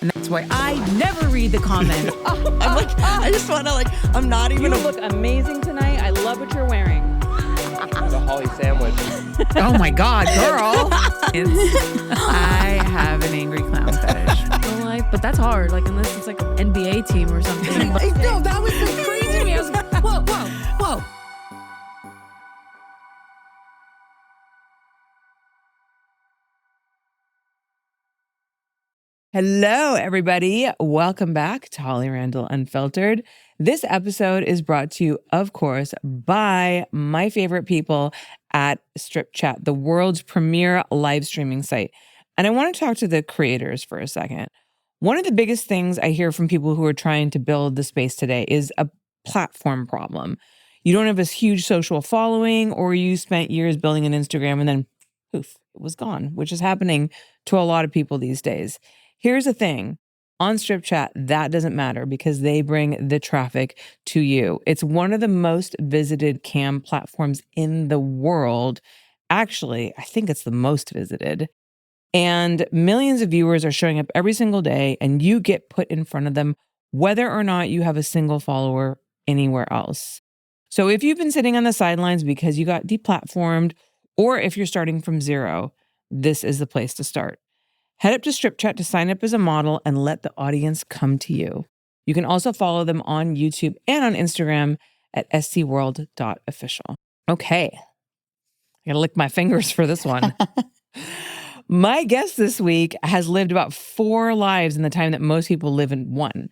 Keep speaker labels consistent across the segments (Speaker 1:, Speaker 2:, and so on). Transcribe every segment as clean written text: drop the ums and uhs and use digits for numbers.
Speaker 1: And that's why I never read the comments.
Speaker 2: I'm like, I just want to I'm not even.
Speaker 3: You look amazing tonight. I love what you're wearing.
Speaker 4: The Holly sandwich.
Speaker 1: Oh my God, girl. I have an angry clown fetish.
Speaker 3: Real life, but that's hard. Unless it's an NBA team or something.
Speaker 2: No, that was crazy to me. I was like, whoa.
Speaker 1: Hello, everybody. Welcome back to Holly Randall Unfiltered. This episode is brought to you, of course, by my favorite people at Strip Chat, the world's premier live streaming site. And I want to talk to the creators for a second. One of the biggest things I hear from people who are trying to build the space today is a platform problem. You don't have this huge social following, or you spent years building an Instagram and then poof, it was gone, which is happening to a lot of people these days. Here's the thing. On Strip Chat, that doesn't matter because they bring the traffic to you. It's one of the most visited cam platforms in the world. Actually, I think it's the most visited. And millions of viewers are showing up every single day, and you get put in front of them whether or not you have a single follower anywhere else. So if you've been sitting on the sidelines because you got deplatformed, or if you're starting from zero, this is the place to start. Head up to Strip Chat to sign up as a model and let the audience come to you. You can also follow them on YouTube and on Instagram at scworld.official. Okay. I gotta lick my fingers for this one. My guest this week has lived about 4 lives in the time that most people live in one.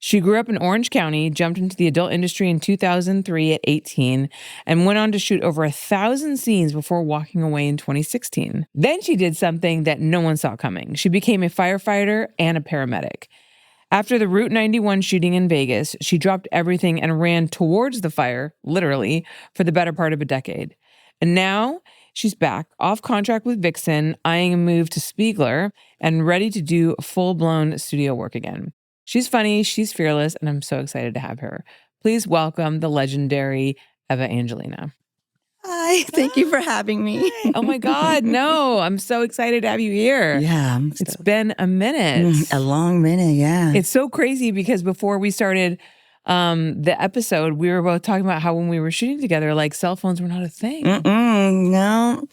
Speaker 1: She grew up in Orange County, jumped into the adult industry in 2003 at 18, and went on to shoot over 1,000 scenes before walking away in 2016. Then she did something that no one saw coming. She became a firefighter and a paramedic. After the Route 91 shooting in Vegas, she dropped everything and ran towards the fire, literally, for the better part of a decade. And now she's back, off contract with Vixen, eyeing a move to Spiegler, and ready to do full-blown studio work again. She's funny, she's fearless, and I'm so excited to have her. Please welcome the legendary Eva Angelina.
Speaker 2: Hi, thank you for having me.
Speaker 1: Oh my God, no, I'm so excited to have you here.
Speaker 2: Yeah.
Speaker 1: It's been a minute.
Speaker 2: A long minute, yeah.
Speaker 1: It's so crazy because before we started the episode, we were both talking about how when we were shooting together, cell phones were not a thing.
Speaker 2: No.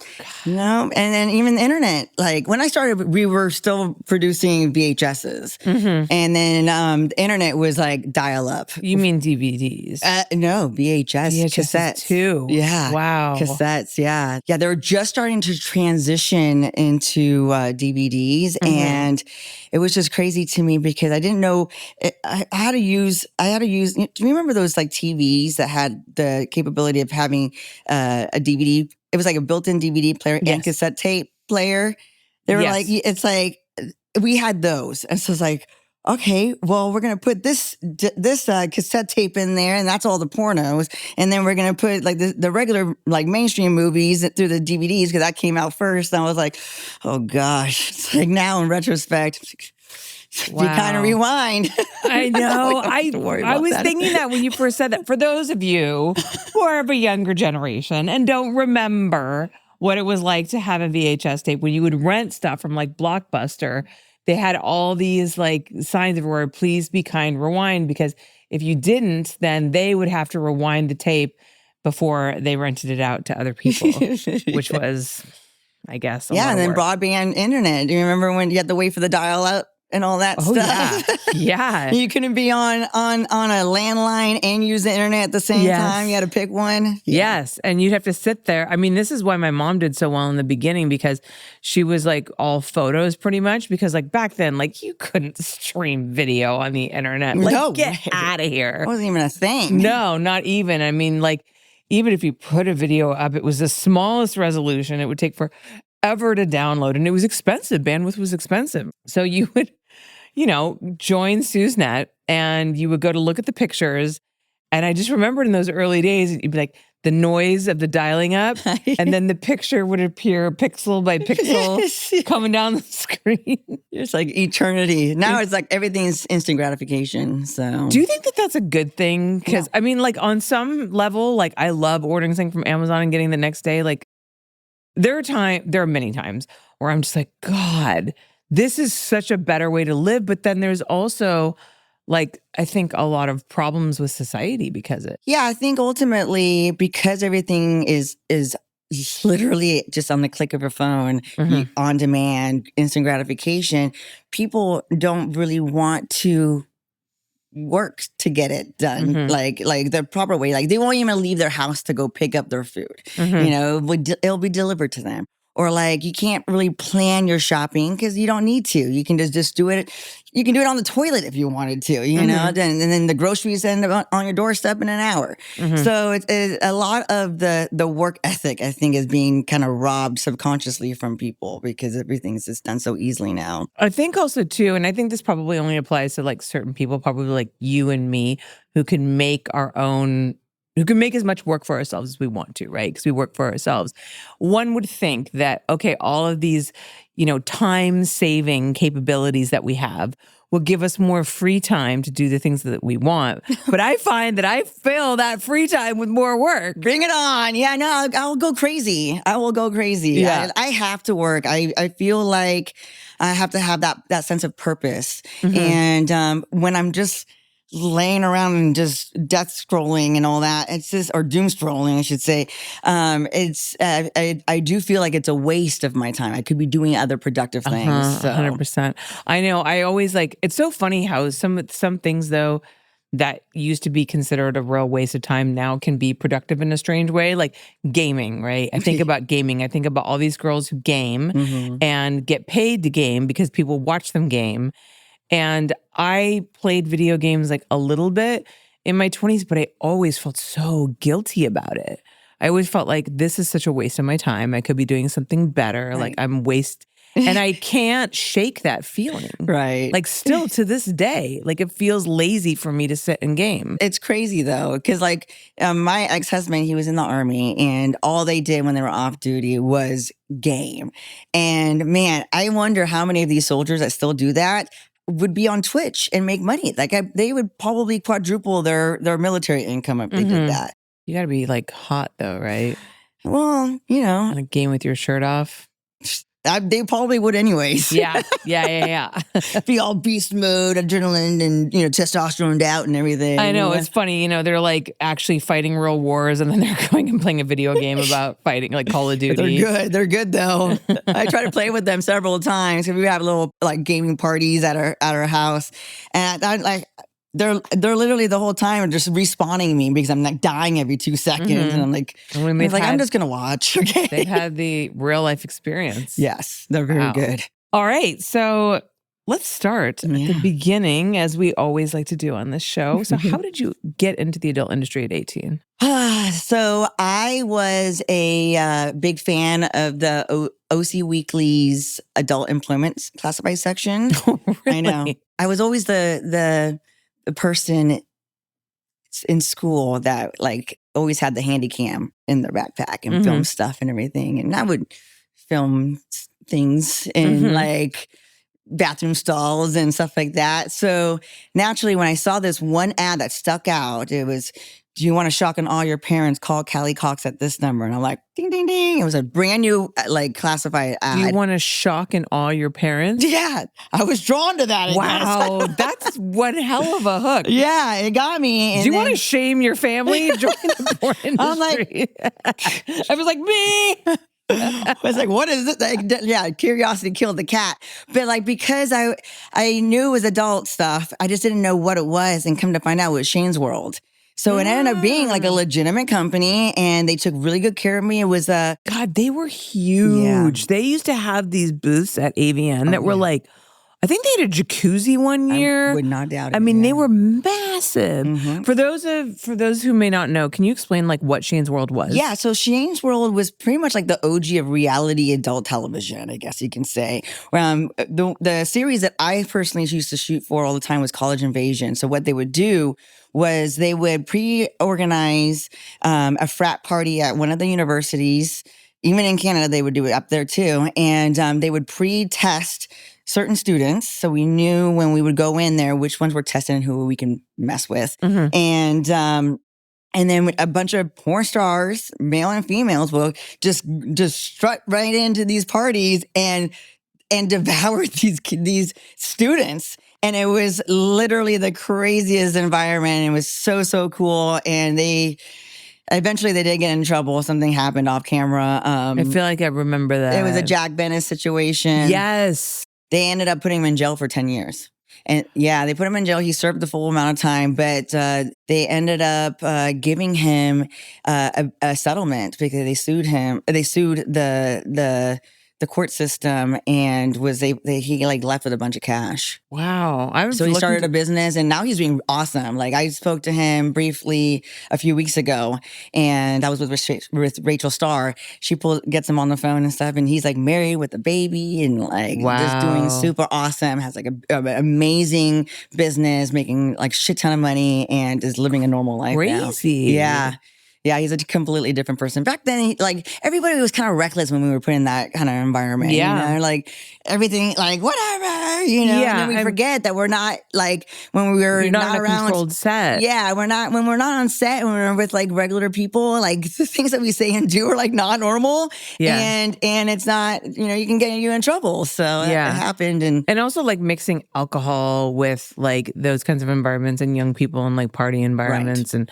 Speaker 2: And then even the internet, when I started, we were still producing VHSs. Mm-hmm. And then the internet was dial up.
Speaker 1: You mean DVDs?
Speaker 2: No, VHS cassettes
Speaker 1: too.
Speaker 2: Yeah.
Speaker 1: Wow.
Speaker 2: Cassettes, yeah. Yeah, they were just starting to transition into DVDs. Mm-hmm. And it was just crazy to me because I didn't know I had to use, do you remember those TVs that had the capability of having a DVD? It was a built-in DVD player and cassette tape player. They were we had those. And so it's okay, well, we're going to put this cassette tape in there, and that's all the pornos. And then we're going to put the regular mainstream movies through the DVDs because that came out first. And I was like, oh gosh. It's now in retrospect, wow. You kind of rewind.
Speaker 1: I know. I was thinking that when you first said that. For those of you who are of a younger generation and don't remember what it was like to have a VHS tape, when you would rent stuff from Blockbuster, they had all these signs everywhere, please be kind, rewind, because if you didn't, then they would have to rewind the tape before they rented it out to other people, which was, I guess,
Speaker 2: and then broadband internet. Do you remember when you had to wait for the dial-up and all that stuff?
Speaker 1: Yeah.
Speaker 2: You couldn't be on a landline and use the internet at the same time. You had to pick one.
Speaker 1: Yes. And you'd have to sit there. I mean, this is why my mom did so well in the beginning, because she was all photos pretty much, because back then, you couldn't stream video on the internet.
Speaker 2: No.
Speaker 1: Get out of here.
Speaker 2: It wasn't even a thing.
Speaker 1: No, not even. I mean, even if you put a video up, it was the smallest resolution. It would take forever to download, and it was expensive. Bandwidth was expensive. So you would, join SuseNet, and you would go to look at the pictures. And I just remembered in those early days, you'd be the noise of the dialing up, and then the picture would appear pixel by pixel coming down the screen.
Speaker 2: It's eternity. Now it's everything's instant gratification. So,
Speaker 1: do you think that that's a good thing? Because I mean, on some level, I love ordering something from Amazon and getting the next day. There are many times where I'm just God, this is such a better way to live. But then there's also like, I think a lot of problems with society because of it.
Speaker 2: Yeah, I think ultimately because everything is literally just on the click of a phone, on demand, instant gratification, people don't really want to work to get it done like the proper way. Like they won't even leave their house to go pick up their food. You know, it'll be delivered to them. Or like you can't really plan your shopping because you don't need to. You can just do it. You can do it on the toilet if you wanted to, you know, and then the groceries end up on your doorstep in an hour. So it's a lot of the work ethic, I think, is being kind of robbed subconsciously from people because everything's just done so easily now.
Speaker 1: I think also too, and I think this probably only applies to like certain people, probably like you and me, who can make as much work for ourselves as we want to, right? Because we work for ourselves. One would think that, okay, all of these, you know, time-saving capabilities that we have will give us more free time to do the things that we want. But I find that I fill that free time with more work.
Speaker 2: Bring it on. Yeah, no, I'll go crazy. I will go crazy.
Speaker 1: Yeah.
Speaker 2: I have to work. I feel like I have to have that sense of purpose. And when I'm just laying around and just death scrolling and all that, it's just, or doom scrolling, I should say. I do feel like it's a waste of my time. I could be doing other productive things. So.
Speaker 1: 100%. I know. I always like, it's so funny how some things though that used to be considered a real waste of time now can be productive in a strange way, like gaming, right? I think about gaming. I think about all these girls who game and get paid to game because people watch them game. And I played video games like a little bit in my 20s, but I always felt so guilty about it. I always felt like this is such a waste of my time. I could be doing something better.
Speaker 2: Right.
Speaker 1: Like I'm and I can't shake that feeling.
Speaker 2: Right.
Speaker 1: Like still to this day, like it feels lazy for me to sit and game.
Speaker 2: It's crazy though, because like my ex-husband, he was in the Army and all they did when they were off duty was game. And man, I wonder how many of these soldiers that still do that would be on Twitch and make money. Like they would probably quadruple their military income if they did that.
Speaker 1: You got to be like hot though, right?
Speaker 2: Well, you know,
Speaker 1: On a game with your shirt off.
Speaker 2: they probably would anyways.
Speaker 1: Yeah.
Speaker 2: Be all beast mode, adrenaline, and you know, testosterone out and everything.
Speaker 1: I know, it's funny, you know, they're like actually fighting real wars and then they're going and playing a video game about fighting, like Call of Duty.
Speaker 2: They're good though. I try to play with them several times because we have little like gaming parties at our house, and I like they're literally the whole time just respawning me because I'm like dying every 2 seconds, and I'm like, I'm just gonna watch. Okay,
Speaker 1: they've had the real life experience.
Speaker 2: Yes, they're very good.
Speaker 1: All right, so let's start at the beginning, as we always like to do on this show. So how did you get into the adult industry at 18?
Speaker 2: So I was a big fan of the OC Weekly's adult employment classified section.
Speaker 1: Oh, really?
Speaker 2: I know. I was always the person in school that like always had the handy cam in their backpack and film stuff and everything. And I would film things in like bathroom stalls and stuff like that. So naturally, when I saw this one ad that stuck out, it was, do you want to shock all your parents? Call Callie Cox at this number. And I'm like, ding, ding, ding. It was a brand new like classified ad.
Speaker 1: Do you want to shock and awe your parents?
Speaker 2: Yeah, I was drawn to that.
Speaker 1: Wow, that's one hell of a hook.
Speaker 2: Yeah, it got me. And
Speaker 1: do you want to shame your family? Join the porn industry.
Speaker 2: I'm like,
Speaker 1: I was like, me.
Speaker 2: I was like, what is it? Like, yeah, curiosity killed the cat. But like, because I knew it was adult stuff, I just didn't know what it was. And come to find out it was Shane's World. So it ended up being like a legitimate company, and they took really good care of me. It was
Speaker 1: God, they were huge. Yeah. They used to have these booths at AVN that were like, I think they had a jacuzzi one year.
Speaker 2: I would not doubt it.
Speaker 1: I mean, they were massive. For those who may not know, can you explain like what Shane's World was?
Speaker 2: Yeah, so Shane's World was pretty much like the OG of reality adult television, I guess you can say. The series that I personally used to shoot for all the time was College Invasion. So what they would do was they would pre-organize a frat party at one of the universities. Even in Canada, they would do it up there too. And they would pre-test certain students. So we knew when we would go in there, which ones were tested and who we can mess with. And then a bunch of porn stars, male and females, will just strut right into these parties. And and devoured these students. And it was literally the craziest environment. It was so cool. And eventually they did get in trouble. Something happened off camera.
Speaker 1: I feel like I remember that.
Speaker 2: It was a Jack Bennett situation.
Speaker 1: Yes.
Speaker 2: They ended up putting him in jail for 10 years. And yeah, they put him in jail. He served the full amount of time, but they ended up giving him a settlement because they sued him. They sued the court system, and he like left with a bunch of cash.
Speaker 1: Wow.
Speaker 2: So he started a business, and now he's doing awesome. Like, I spoke to him briefly a few weeks ago, and I was with Rachel Starr. She gets him on the phone and stuff, and he's like married with a baby and like just doing super awesome. Has like an amazing business, making like shit ton of money, and is living a normal life.
Speaker 1: Crazy.
Speaker 2: Now. Yeah, he's a completely different person. Back then, everybody was kind of reckless when we were put in that kind of environment.
Speaker 1: Yeah.
Speaker 2: You know? Like everything, like whatever, you know.
Speaker 1: Yeah,
Speaker 2: and then we forget that we're not like when we were
Speaker 1: you're not in a
Speaker 2: around
Speaker 1: controlled set.
Speaker 2: Yeah, when we're not on set, when we're with like regular people, like the things that we say and do are like not normal.
Speaker 1: Yeah.
Speaker 2: And it's not, you can get you in trouble. So it happened. And
Speaker 1: also like mixing alcohol with like those kinds of environments and young people and like party environments and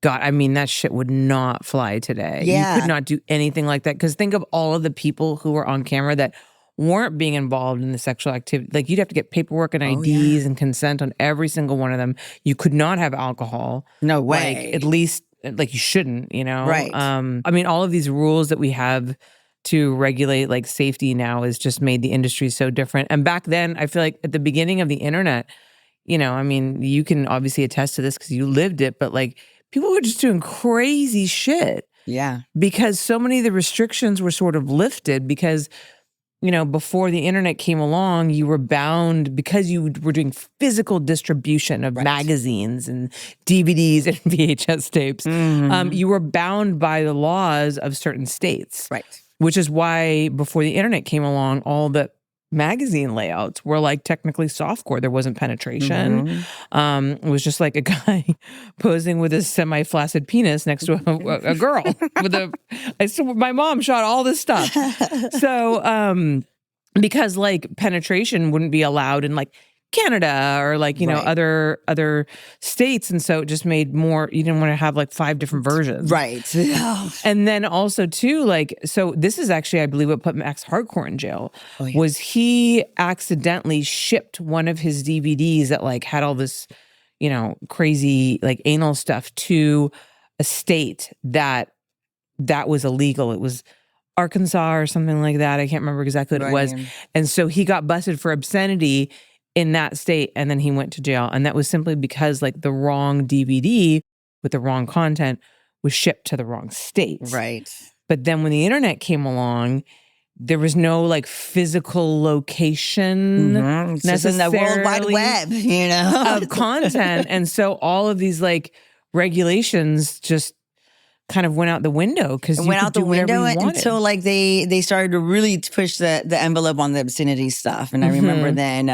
Speaker 1: God, I mean, that shit would not fly today.
Speaker 2: Yeah.
Speaker 1: You could not do anything like that. Because think of all of the people who were on camera that weren't being involved in the sexual activity. Like, you'd have to get paperwork and IDs and consent on every single one of them. You could not have alcohol.
Speaker 2: No way.
Speaker 1: Like, at least, like, you shouldn't,
Speaker 2: Right.
Speaker 1: I mean, all of these rules that we have to regulate, like, safety now has just made the industry so different. And back then, I feel like at the beginning of the internet, I mean, you can obviously attest to this because you lived it, but like, people were just doing crazy shit.
Speaker 2: Yeah.
Speaker 1: Because so many of the restrictions were sort of lifted because, before the internet came along, you were bound because you were doing physical distribution of magazines and DVDs and VHS tapes.
Speaker 2: Mm-hmm.
Speaker 1: You were bound by the laws of certain states.
Speaker 2: Right.
Speaker 1: Which is why before the internet came along, all the magazine layouts were like technically softcore. There wasn't penetration.
Speaker 2: Mm-hmm.
Speaker 1: It was just like a guy posing with his semi-flaccid penis next to a girl my mom shot all this stuff. So because like penetration wouldn't be allowed in like Canada or like, other states. And so it just made more, you didn't want to have like 5 different versions.
Speaker 2: Right.
Speaker 1: And then also too, like, so this is actually, I believe, what put Max Hardcore in jail was he accidentally shipped one of his DVDs that like had all this, crazy like anal stuff to a state that was illegal. It was Arkansas or something like that. I can't remember exactly what it was. And so he got busted for obscenity in that state, and then he went to jail. And that was simply because like the wrong DVD with the wrong content was shipped to the wrong state.
Speaker 2: Right.
Speaker 1: But then when the internet came along, there was no like physical location
Speaker 2: necessarily in the World Wide Web,
Speaker 1: of content. And so all of these like regulations just kind of went out the window because you
Speaker 2: went
Speaker 1: could
Speaker 2: out the
Speaker 1: do whatever
Speaker 2: window
Speaker 1: you wanted.
Speaker 2: until like they started to really push the envelope on the obscenity stuff. And I remember then,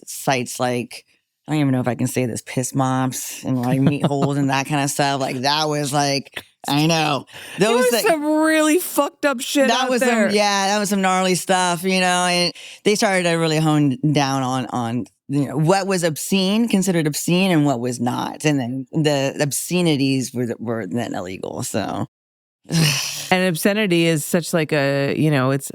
Speaker 2: sites like, I don't even know if I can say this, piss mops and like meat holes and that kind of stuff. Like that was like, I know.
Speaker 1: There was some really fucked up shit
Speaker 2: that
Speaker 1: out
Speaker 2: was
Speaker 1: there.
Speaker 2: That was some gnarly stuff, and they started to really hone down on what was considered obscene and what was not. And then the obscenities were then illegal. So
Speaker 1: and obscenity is such like a, it's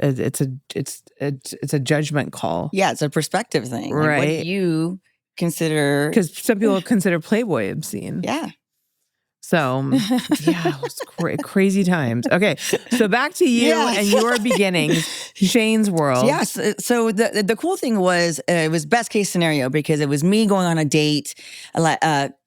Speaker 1: a judgment call.
Speaker 2: Yeah, it's a perspective thing.
Speaker 1: Right.
Speaker 2: Like, what do you consider?
Speaker 1: Because some people consider Playboy obscene.
Speaker 2: Yeah.
Speaker 1: So, it was crazy times. Okay, so back to you and your beginnings, Shane's world.
Speaker 2: Yes. So the cool thing was, it was best case scenario because it was me going on a date,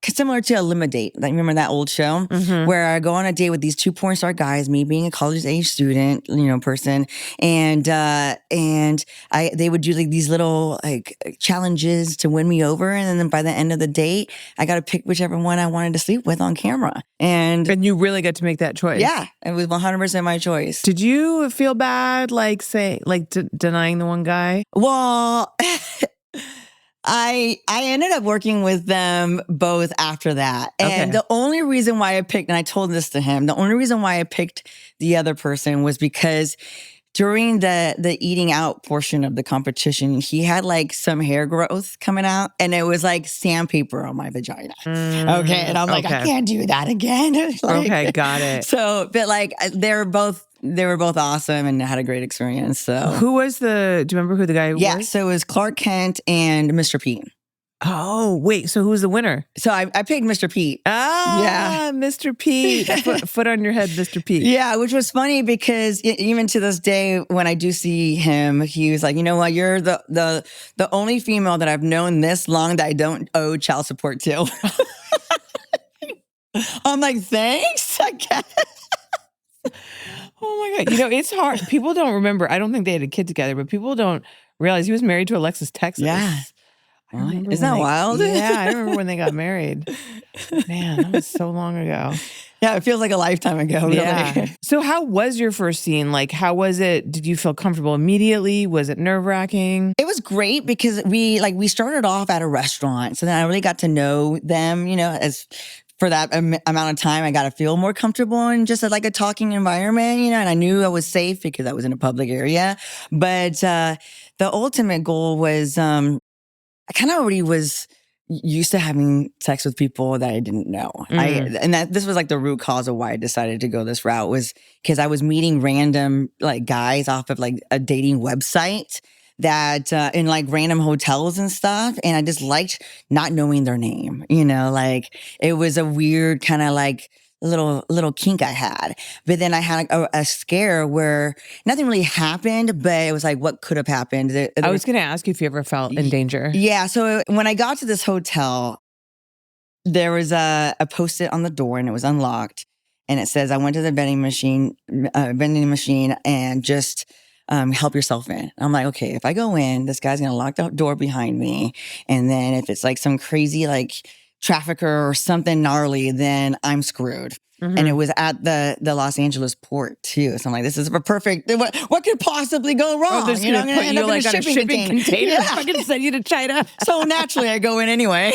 Speaker 2: similar to a limo date. Like, remember that old show where I go on a date with these 2 porn star guys, me being a college age student, person, and they would do like these little like challenges to win me over, and then by the end of the date, I got to pick whichever one I wanted to sleep with on camera. And
Speaker 1: you really got to make that choice.
Speaker 2: Yeah, it was 100% my choice.
Speaker 1: Did you feel bad, like denying the one guy?
Speaker 2: Well, I ended up working with them both after that. And the only reason why I picked, and I told this to him, the only reason why I picked the other person was because during the eating out portion of the competition, he had like some hair growth coming out, and it was like sandpaper on my vagina. Okay, and I'm like, I can't do that again. Like,
Speaker 1: okay, got it.
Speaker 2: So, but like they were both awesome and had a great experience. So,
Speaker 1: Who was do you remember who the guy was?
Speaker 2: yeah, so it was Clark Kent and Mr. Pete.
Speaker 1: Oh, wait. So who was the winner?
Speaker 2: So I picked Mr. Pete.
Speaker 1: Ah,
Speaker 2: Yeah.
Speaker 1: Mr. Pete. Foot on your head, Mr. Pete.
Speaker 2: Yeah, which was funny because even to this day, when I do see him, he was like, you know what, you're the only female that I've known this long that I don't owe child support to. I'm like, thanks, I guess.
Speaker 1: Oh my God. You know, it's hard. People don't remember. I don't think they had a kid together, but people don't realize he was married to Alexis Texas.
Speaker 2: Yeah.
Speaker 1: Isn't
Speaker 2: that wild?
Speaker 1: Yeah, I remember when they got married. Man, that was so long ago.
Speaker 2: Yeah, it feels like a lifetime ago. Really.
Speaker 1: Yeah. So how was your first scene? Like, how was it? Did you feel comfortable immediately? Was it nerve-wracking?
Speaker 2: It was great because we started off at a restaurant. So then I really got to know them, as for that amount of time, I got to feel more comfortable in just like a talking environment, and I knew I was safe because I was in a public area. But the ultimate goal was, I kind of already was used to having sex with people that I didn't know. This was like the root cause of why I decided to go this route, was because I was meeting random like guys off of like a dating website that in like random hotels and stuff. And I just liked not knowing their name, like it was a weird kind of like little kink I had. But then I had a scare where nothing really happened, but it was like, what could have happened?
Speaker 1: I was going to ask you if you ever felt in danger.
Speaker 2: Yeah. So when I got to this hotel, there was a Post-it on the door and it was unlocked. And it says, I went to the vending machine and just help yourself in. I'm like, okay, if I go in, this guy's going to lock the door behind me. And then if it's like some crazy, like, trafficker or something gnarly, then I'm screwed. And it was at the Los Angeles port too. So I'm like, this is a perfect, what could possibly go wrong?
Speaker 1: Oh, they're going to put you like on a shipping container.
Speaker 2: Yeah.
Speaker 1: I'm going to send you to China.
Speaker 2: So naturally I go in anyway.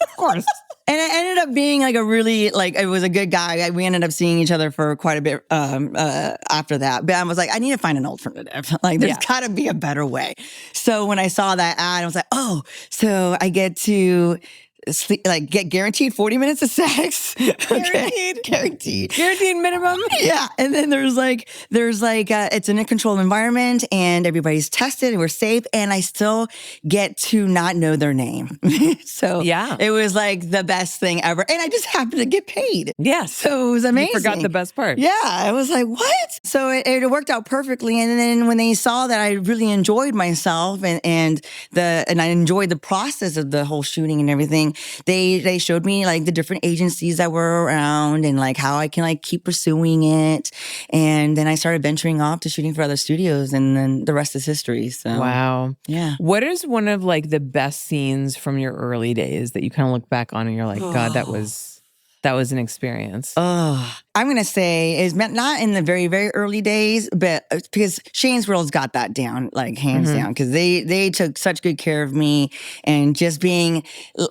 Speaker 1: Of course.
Speaker 2: And it ended up being like it was a good guy. We ended up seeing each other for quite a bit after that. But I was like, I need to find an alternative. Like, there's got to be a better way. So when I saw that ad, I was like, oh, so I get to get guaranteed 40 minutes of sex. Guaranteed minimum. Yeah. And then there's it's in a controlled environment and everybody's tested and we're safe. And I still get to not know their name. So yeah, it was like the best thing ever. And I just happened to get paid.
Speaker 1: Yeah.
Speaker 2: So it was amazing.
Speaker 1: You forgot the best part.
Speaker 2: Yeah. I was like, what? So it worked out perfectly. And then when they saw that I really enjoyed myself and I enjoyed the process of the whole shooting and everything, they showed me like the different agencies that were around and like how I can like keep pursuing it. And then I started venturing off to shooting for other studios, and then the rest is history. So
Speaker 1: wow.
Speaker 2: Yeah.
Speaker 1: What is one of like the best scenes from your early days that you kind of look back on and you're like, God, that was an experience?
Speaker 2: Oh, I'm going to say is not in the very, very early days, but because Shane's World's got that down, like hands down, because they took such good care of me, and just being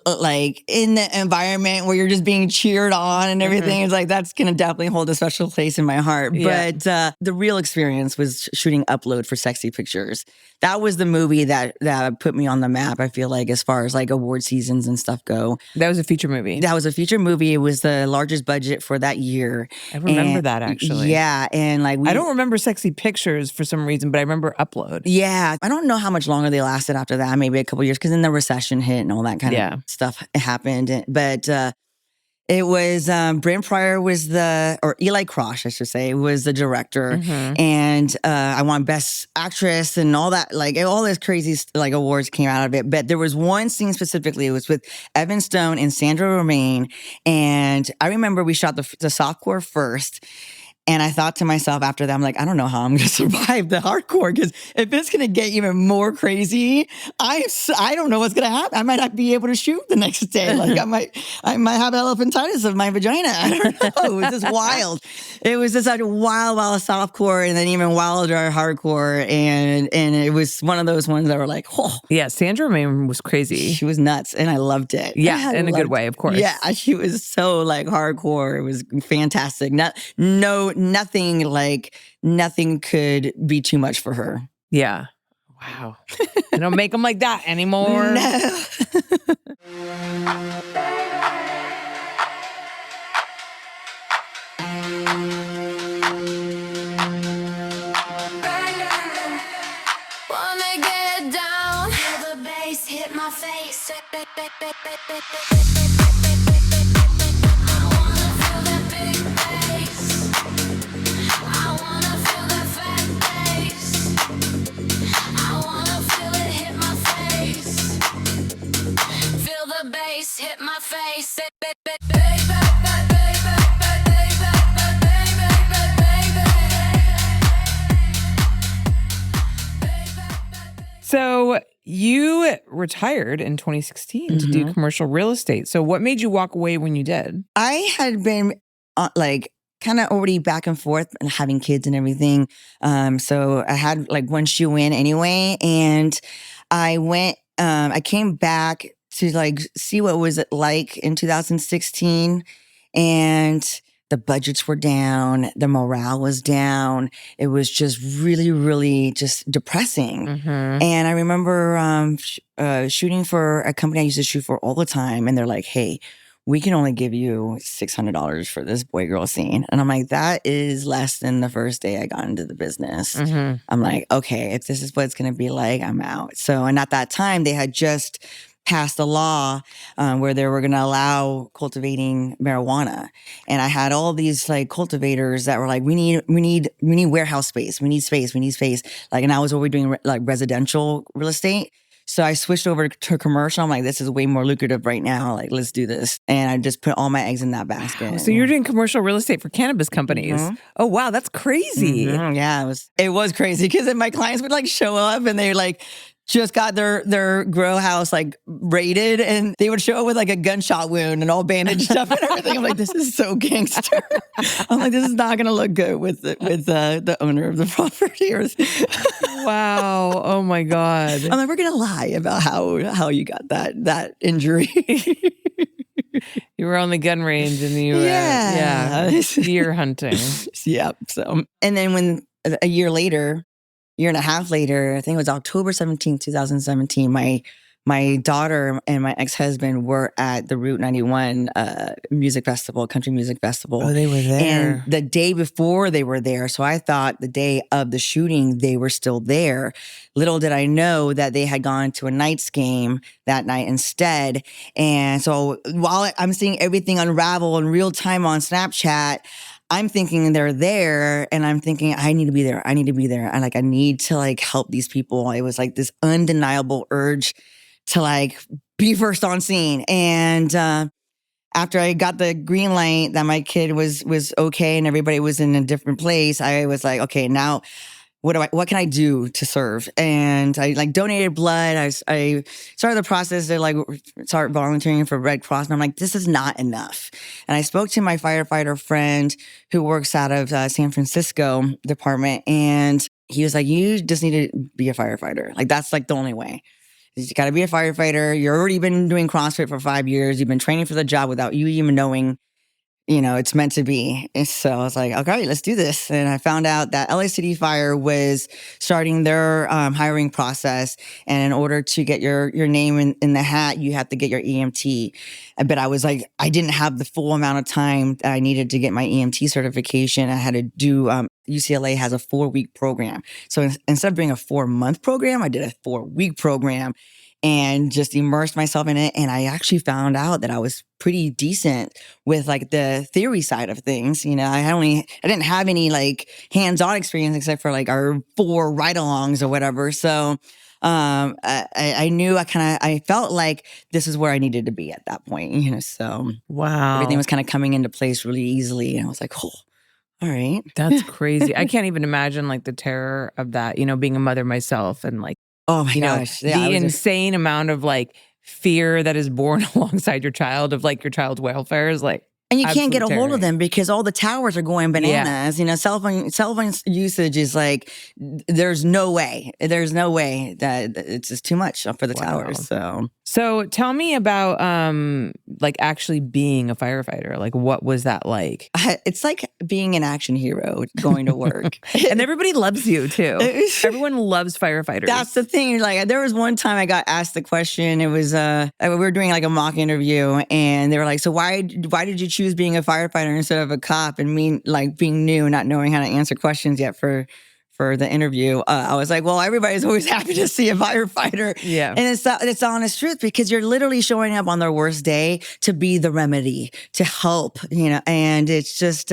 Speaker 2: like in the environment where you're just being cheered on and everything is like, that's going to definitely hold a special place in my heart. Yeah. But the real experience was shooting Upload for Sexy Pictures. That was the movie that put me on the map, I feel like, as far as like award seasons and stuff go.
Speaker 1: That was a feature movie.
Speaker 2: That was a feature movie. It was the largest budget for that year.
Speaker 1: I remember that actually.
Speaker 2: Yeah. And like
Speaker 1: I don't remember Sexy Pictures for some reason, but I remember Upload.
Speaker 2: Yeah. I don't know how much longer they lasted after that, maybe a couple years, because then the recession hit and all that kind of stuff happened. But it was Brent Pryor was or Eli Krosh, I should say, was the director. And I won Best Actress and all that, like all this crazy like awards came out of it. But there was one scene specifically, it was with Evan Stone and Sandra Romaine. And I remember we shot the softcore first. And I thought to myself after that, I'm like, I don't know how I'm going to survive the hardcore, because if it's going to get even more crazy, I don't know what's going to happen. I might not be able to shoot the next day. Like I might have elephantitis of my vagina. I don't know. It was just wild. It was just like a wild softcore, and then even wilder hardcore. And it was one of those ones that were like, oh.
Speaker 1: Yeah, Sandra Romaine was crazy.
Speaker 2: She was nuts, and I loved it.
Speaker 1: Yeah, in a good way, of course.
Speaker 2: Yeah, she was so like hardcore. It was fantastic. nothing could be too much for her.
Speaker 1: Yeah. Wow. They don't make them like that anymore.
Speaker 2: No.
Speaker 5: Wanna get down, feel the bass hit my face. I wanna feel that big bass. I wanna feel that fat bass. I wanna feel it hit my face. Feel the bass hit my face.
Speaker 1: So you retired in 2016 to do commercial real estate. So what made you walk away when you did?
Speaker 2: I had been kind of already back and forth and having kids and everything. So I had one shoe in anyway. And I came back to see what was it like in 2016. And the budgets were down. The morale was down. It was just really, really just depressing. And I remember shooting for a company I used to shoot for all the time. And they're like, hey, we can only give you $600 for this boy-girl scene. And I'm like, that is less than the first day I got into the business. I'm like, okay, if this is what it's going to be like, I'm out. So, and at that time, they had just passed a law where they were going to allow cultivating marijuana. And I had all these cultivators that were like, we need warehouse space. We need space. And I was already doing residential real estate. So I switched over to commercial. I'm like, this is way more lucrative right now. Let's do this. And I just put all my eggs in that basket.
Speaker 1: Wow. So you're doing commercial real estate for cannabis companies. Oh, wow. That's crazy.
Speaker 2: Yeah, it was crazy because my clients would show up and they just got their grow house raided, and they would show up with a gunshot wound and all bandaged up and everything. I'm like, this is so gangster. I'm like, this is not going to look good with the owner of the property.
Speaker 1: Wow. Oh my God.
Speaker 2: I'm like, we're going to lie about how you got that injury.
Speaker 1: You were on the gun range and you deer hunting.
Speaker 2: Yep. So, and then when a year and a half later, I think it was October 17th, 2017, my daughter and my ex-husband were at the Route 91 music festival, country music festival.
Speaker 1: Oh, they were there.
Speaker 2: And the day before they were there. So I thought the day of the shooting, they were still there. Little did I know that they had gone to a Knights game that night instead. And so while I'm seeing everything unravel in real time on Snapchat, I'm thinking they're there, and I'm thinking I need to be there. I need to help these people. It was this undeniable urge to be first on scene. And after I got the green light that my kid was okay and everybody was in a different place, I was like, okay, now what can I do to serve? And I donated blood. I started the process to start volunteering for Red Cross. And I'm like, this is not enough. And I spoke to my firefighter friend who works out of San Francisco department. And he was like, you just need to be a firefighter. That's the only way. You got to be a firefighter. You've already been doing CrossFit for 5 years. You've been training for the job without you even knowing it's meant to be. And so I was like, okay, let's do this. And I found out that LA City Fire was starting their hiring process. And in order to get your name in the hat, you have to get your EMT. But I was like, I didn't have the full amount of time that I needed to get my EMT certification. I had to do, UCLA has a 4-week program. So instead of doing a 4-month program, I did a 4-week program and just immersed myself in it. And I actually found out that I was pretty decent with the theory side of things. I didn't have any hands-on experience except for our 4 ride-alongs or whatever. So I knew I felt like this is where I needed to be at that point, so
Speaker 1: wow,
Speaker 2: everything was kind of coming into place really easily. And I was like, oh, all right.
Speaker 1: That's crazy. I can't even imagine the terror of that, being a mother myself and
Speaker 2: oh my gosh. Yeah,
Speaker 1: the insane amount of fear that is born alongside your child of your child's welfare is
Speaker 2: and you can't get a hold of them because all the towers are going bananas.
Speaker 1: Yeah.
Speaker 2: Cell phone usage is there's no way that it's just too much for the towers. So
Speaker 1: So tell me about like actually being a firefighter. Like what was that like?
Speaker 2: It's like being an action hero going to work.
Speaker 1: And everybody loves you too. Everyone loves firefighters.
Speaker 2: That's the thing. Like there was one time I got asked the question. It was we were doing like a mock interview, and they were like, "So why did you choose being a firefighter instead of a cop?" And me like being new, not knowing how to answer questions yet for the interview, I was like, well, everybody's always happy to see a firefighter.
Speaker 1: Yeah.
Speaker 2: And it's the honest truth, because you're literally showing up on their worst day to be the remedy, to help, and it's just,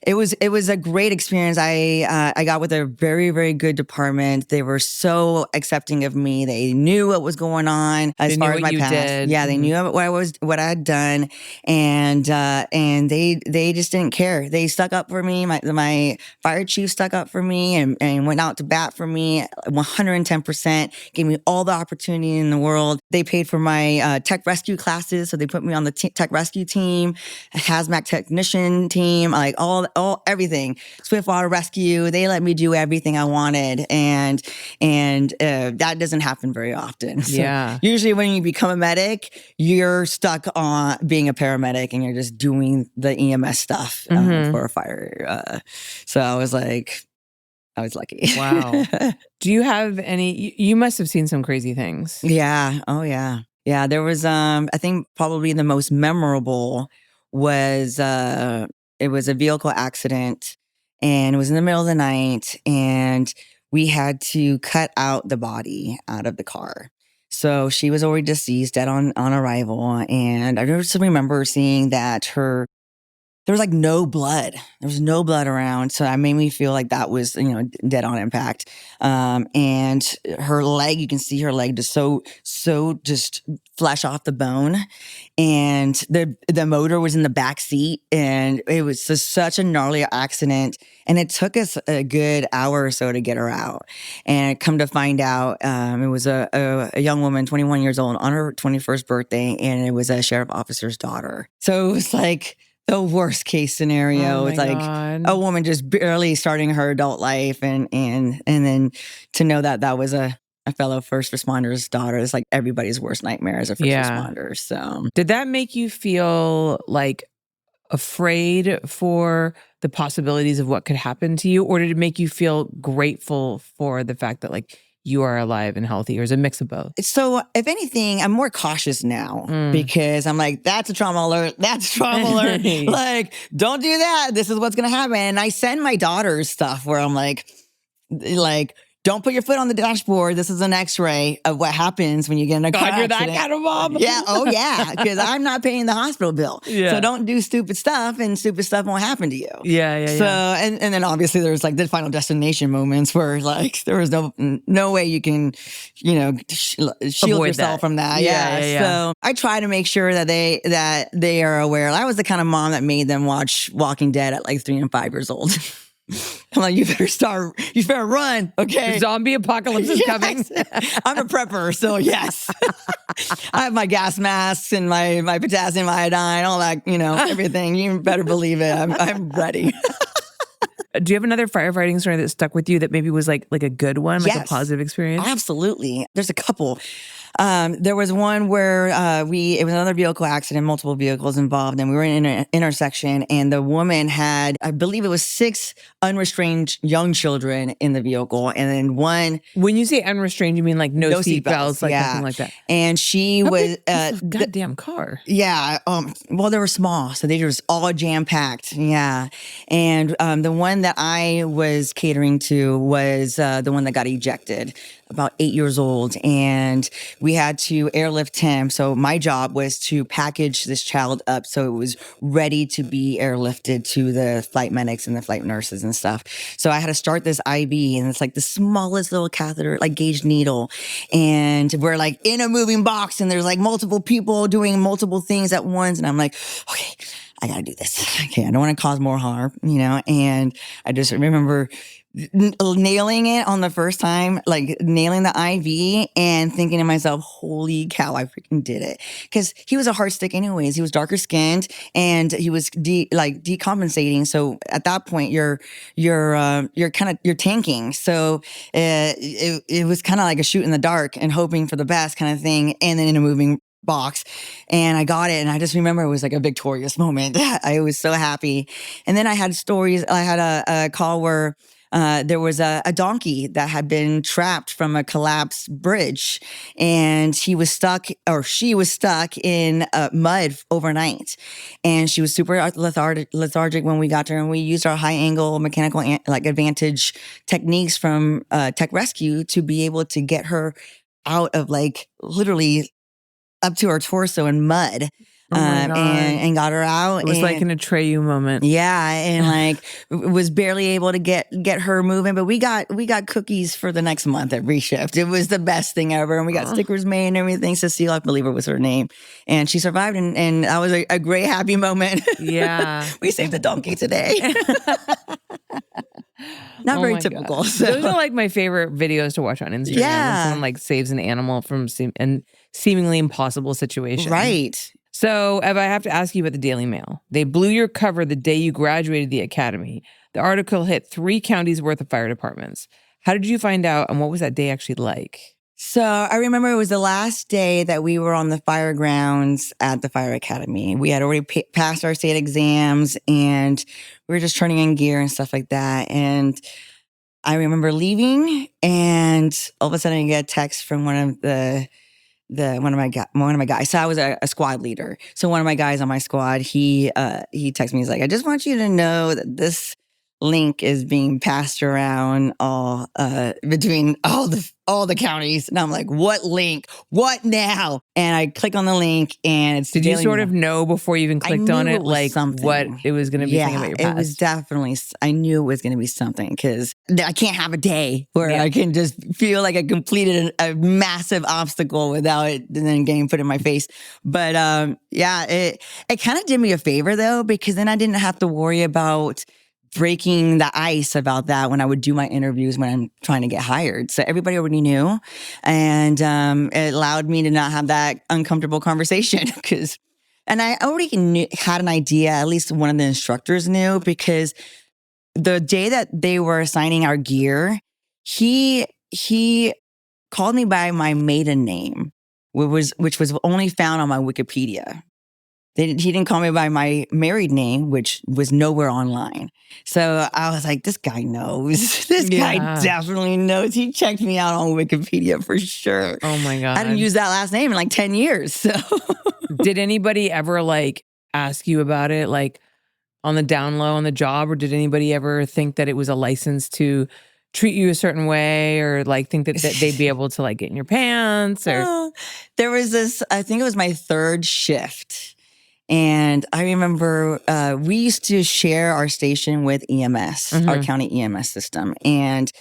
Speaker 2: it was a great experience. I got with a very, very good department. They were so accepting of me. They knew what was going on as far as my past.
Speaker 1: Did.
Speaker 2: Yeah, they knew what I had done, and they just didn't care. They stuck up for me. My fire chief stuck up for me and went out to bat for me 110%. Gave me all the opportunity in the world. They paid for my tech rescue classes, so they put me on the tech rescue team, hazmat technician team, like all everything, swiftwater rescue. They let me do everything I wanted, and that doesn't happen very often. So
Speaker 1: Yeah.
Speaker 2: usually when you become a medic, you're stuck on being a paramedic, and you're just doing the EMS stuff for a fire. So I was lucky.
Speaker 1: Wow. Do you have any? You must have seen some crazy things.
Speaker 2: Yeah. Oh yeah. Yeah. There was I think probably the most memorable was it was a vehicle accident, and it was in the middle of the night, and we had to cut out the body out of the car. So she was already deceased, dead on arrival. And I just remember seeing that there was like no blood. There was no blood around. So that made me feel like that was, dead on impact. And her leg, you can see her leg just so just flesh off the bone. And the motor was in the back seat, and it was just such a gnarly accident. And it took us a good hour or so to get her out. And come to find out, it was a young woman, 21 years old, on her 21st birthday, and it was a sheriff officer's daughter. So it was like the worst case scenario.
Speaker 1: Oh
Speaker 2: It's
Speaker 1: my
Speaker 2: like
Speaker 1: God.
Speaker 2: a woman just barely starting her adult life, and then to know that was a fellow first responder's daughter is like everybody's worst nightmare as a first responder. So
Speaker 1: Did that make you feel like afraid for the possibilities of what could happen to you, or did it make you feel grateful for the fact that like you are alive and healthy, or is it a mix of both?
Speaker 2: So if anything, I'm more cautious now because I'm like, that's a trauma alert. That's a trauma alert. Like, don't do that. This is what's going to happen. And I send my daughters stuff where I'm like, don't put your foot on the dashboard. This is an x-ray of what happens when you get in a car
Speaker 1: God, you're
Speaker 2: accident.
Speaker 1: that kind of mom.
Speaker 2: Yeah. Oh, yeah. Because I'm not paying the hospital bill.
Speaker 1: Yeah.
Speaker 2: So don't do stupid stuff, and stupid stuff won't happen to you.
Speaker 1: Yeah.
Speaker 2: So, and then obviously there's like the final destination moments where like there was no way you can, shield
Speaker 1: Avoid
Speaker 2: yourself
Speaker 1: that.
Speaker 2: from that.
Speaker 1: Yeah.
Speaker 2: So I try to make sure that they are aware. I was the kind of mom that made them watch Walking Dead at like 3 and 5 years old. I'm like, you better run, okay?
Speaker 1: Zombie apocalypse is coming.
Speaker 2: I'm a prepper, so yes. I have my gas masks and my potassium iodine, all that, everything. You better believe it. I'm ready.
Speaker 1: Do you have another firefighting story that stuck with you that maybe was like a good one, like a
Speaker 2: Yes.
Speaker 1: positive experience?
Speaker 2: Absolutely. There's a couple. There was one where it was another vehicle accident, multiple vehicles involved, and we were in an intersection, and the woman had, I believe it was 6 unrestrained young children in the vehicle, and then one.
Speaker 1: When you say unrestrained, you mean like no seat
Speaker 2: seat
Speaker 1: belts, like
Speaker 2: yeah.
Speaker 1: nothing like that.
Speaker 2: And she
Speaker 1: How
Speaker 2: was
Speaker 1: big is the goddamn car.
Speaker 2: Yeah. Well, they were small, so they were just all jam packed. Yeah. And the one that I was catering to was the one that got ejected, about 8 years old, and we had to airlift him. So my job was to package this child up so it was ready to be airlifted to the flight medics and the flight nurses and stuff. So I had to start this IV, and it's like the smallest little catheter, like gauge needle, and we're like in a moving box, and there's like multiple people doing multiple things at once, and I'm like, okay, I gotta do this. Okay, I don't want to cause more harm, and I just remember nailing it on the first time, like nailing the IV and thinking to myself, holy cow, I freaking did it. Because he was a hard stick anyways. He was darker skinned and he was decompensating. So at that point, you're tanking. So it was kind of like a shoot in the dark and hoping for the best kind of thing. And then in a moving box, and I got it, and I just remember it was like a victorious moment. I was so happy. And then I had stories. I had a call where there was a donkey that had been trapped from a collapsed bridge, and she was stuck in mud overnight, and she was super lethargic when we got to her, and we used our high angle mechanical advantage techniques from Tech Rescue to be able to get her out of literally up to her torso in mud. And got her out.
Speaker 1: It was like an Atreyu moment.
Speaker 2: Yeah, and was barely able to get her moving, but we got cookies for the next month every shift. It was the best thing ever, and we got stickers made and everything. Cecile, I believe it was her name, and she survived, and that was a great happy moment.
Speaker 1: Yeah,
Speaker 2: we saved the donkey today. Not very typical. So.
Speaker 1: Those are like my favorite videos to watch on Instagram.
Speaker 2: Yeah.
Speaker 1: When someone saves an animal from a seemingly impossible situation.
Speaker 2: Right.
Speaker 1: So, Eva, I have to ask you about the Daily Mail. They blew your cover the day you graduated the academy. The article hit 3 counties worth of fire departments. How did you find out, and what was that day actually like?
Speaker 2: So I remember it was the last day that we were on the fire grounds at the fire academy. We had already passed our state exams, and we were just turning in gear and stuff like that. And I remember leaving, and all of a sudden I get a text from one of my guys. So I was a squad leader. So one of my guys on my squad, he texted me. He's like, I just want you to know that this link is being passed around between all the counties. And I'm like, what link? What now? And I click on the link, and it's
Speaker 1: Did you sort of know before you even clicked on it,
Speaker 2: something.
Speaker 1: What it was going to be saying about your past?
Speaker 2: It was definitely, I knew it was going to be something, because I can't have a day where I can just feel like I completed a massive obstacle without it then getting put in my face. But it kind of did me a favor though, because then I didn't have to worry about breaking the ice about that when I would do my interviews when I'm trying to get hired. So everybody already knew. And it allowed me to not have that uncomfortable conversation and I already had an idea, at least one of the instructors knew, because the day that they were assigning our gear, he called me by my maiden name, which was only found on my Wikipedia. He didn't call me by my married name, which was nowhere online. So I was like, this guy knows. This guy definitely knows. He checked me out on Wikipedia for sure.
Speaker 1: Oh my God.
Speaker 2: I didn't use that last name in 10 years. So
Speaker 1: did anybody ever ask you about it, on the down low on the job, or did anybody ever think that it was a license to treat you a certain way, or think that they'd be able to get in your pants? Or
Speaker 2: there was this, I think it was my third shift. And I remember we used to share our station with EMS, our county EMS system. And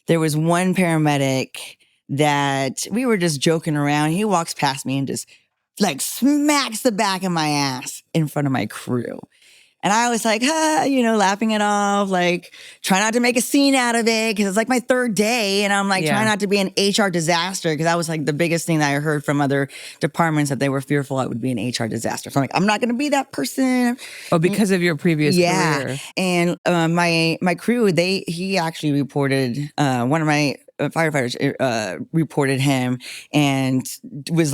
Speaker 2: there was one paramedic that we were just joking around. He walks past me and just smacks the back of my ass in front of my crew. And I was like, laughing it off, try not to make a scene out of it, because it's my third day. And I'm trying not to be an HR disaster, because that was the biggest thing that I heard from other departments, that they were fearful I would be an HR disaster. So I'm not going to be that person.
Speaker 1: Oh, because of your previous career.
Speaker 2: And my crew, he actually reported, one of my firefighters reported him and was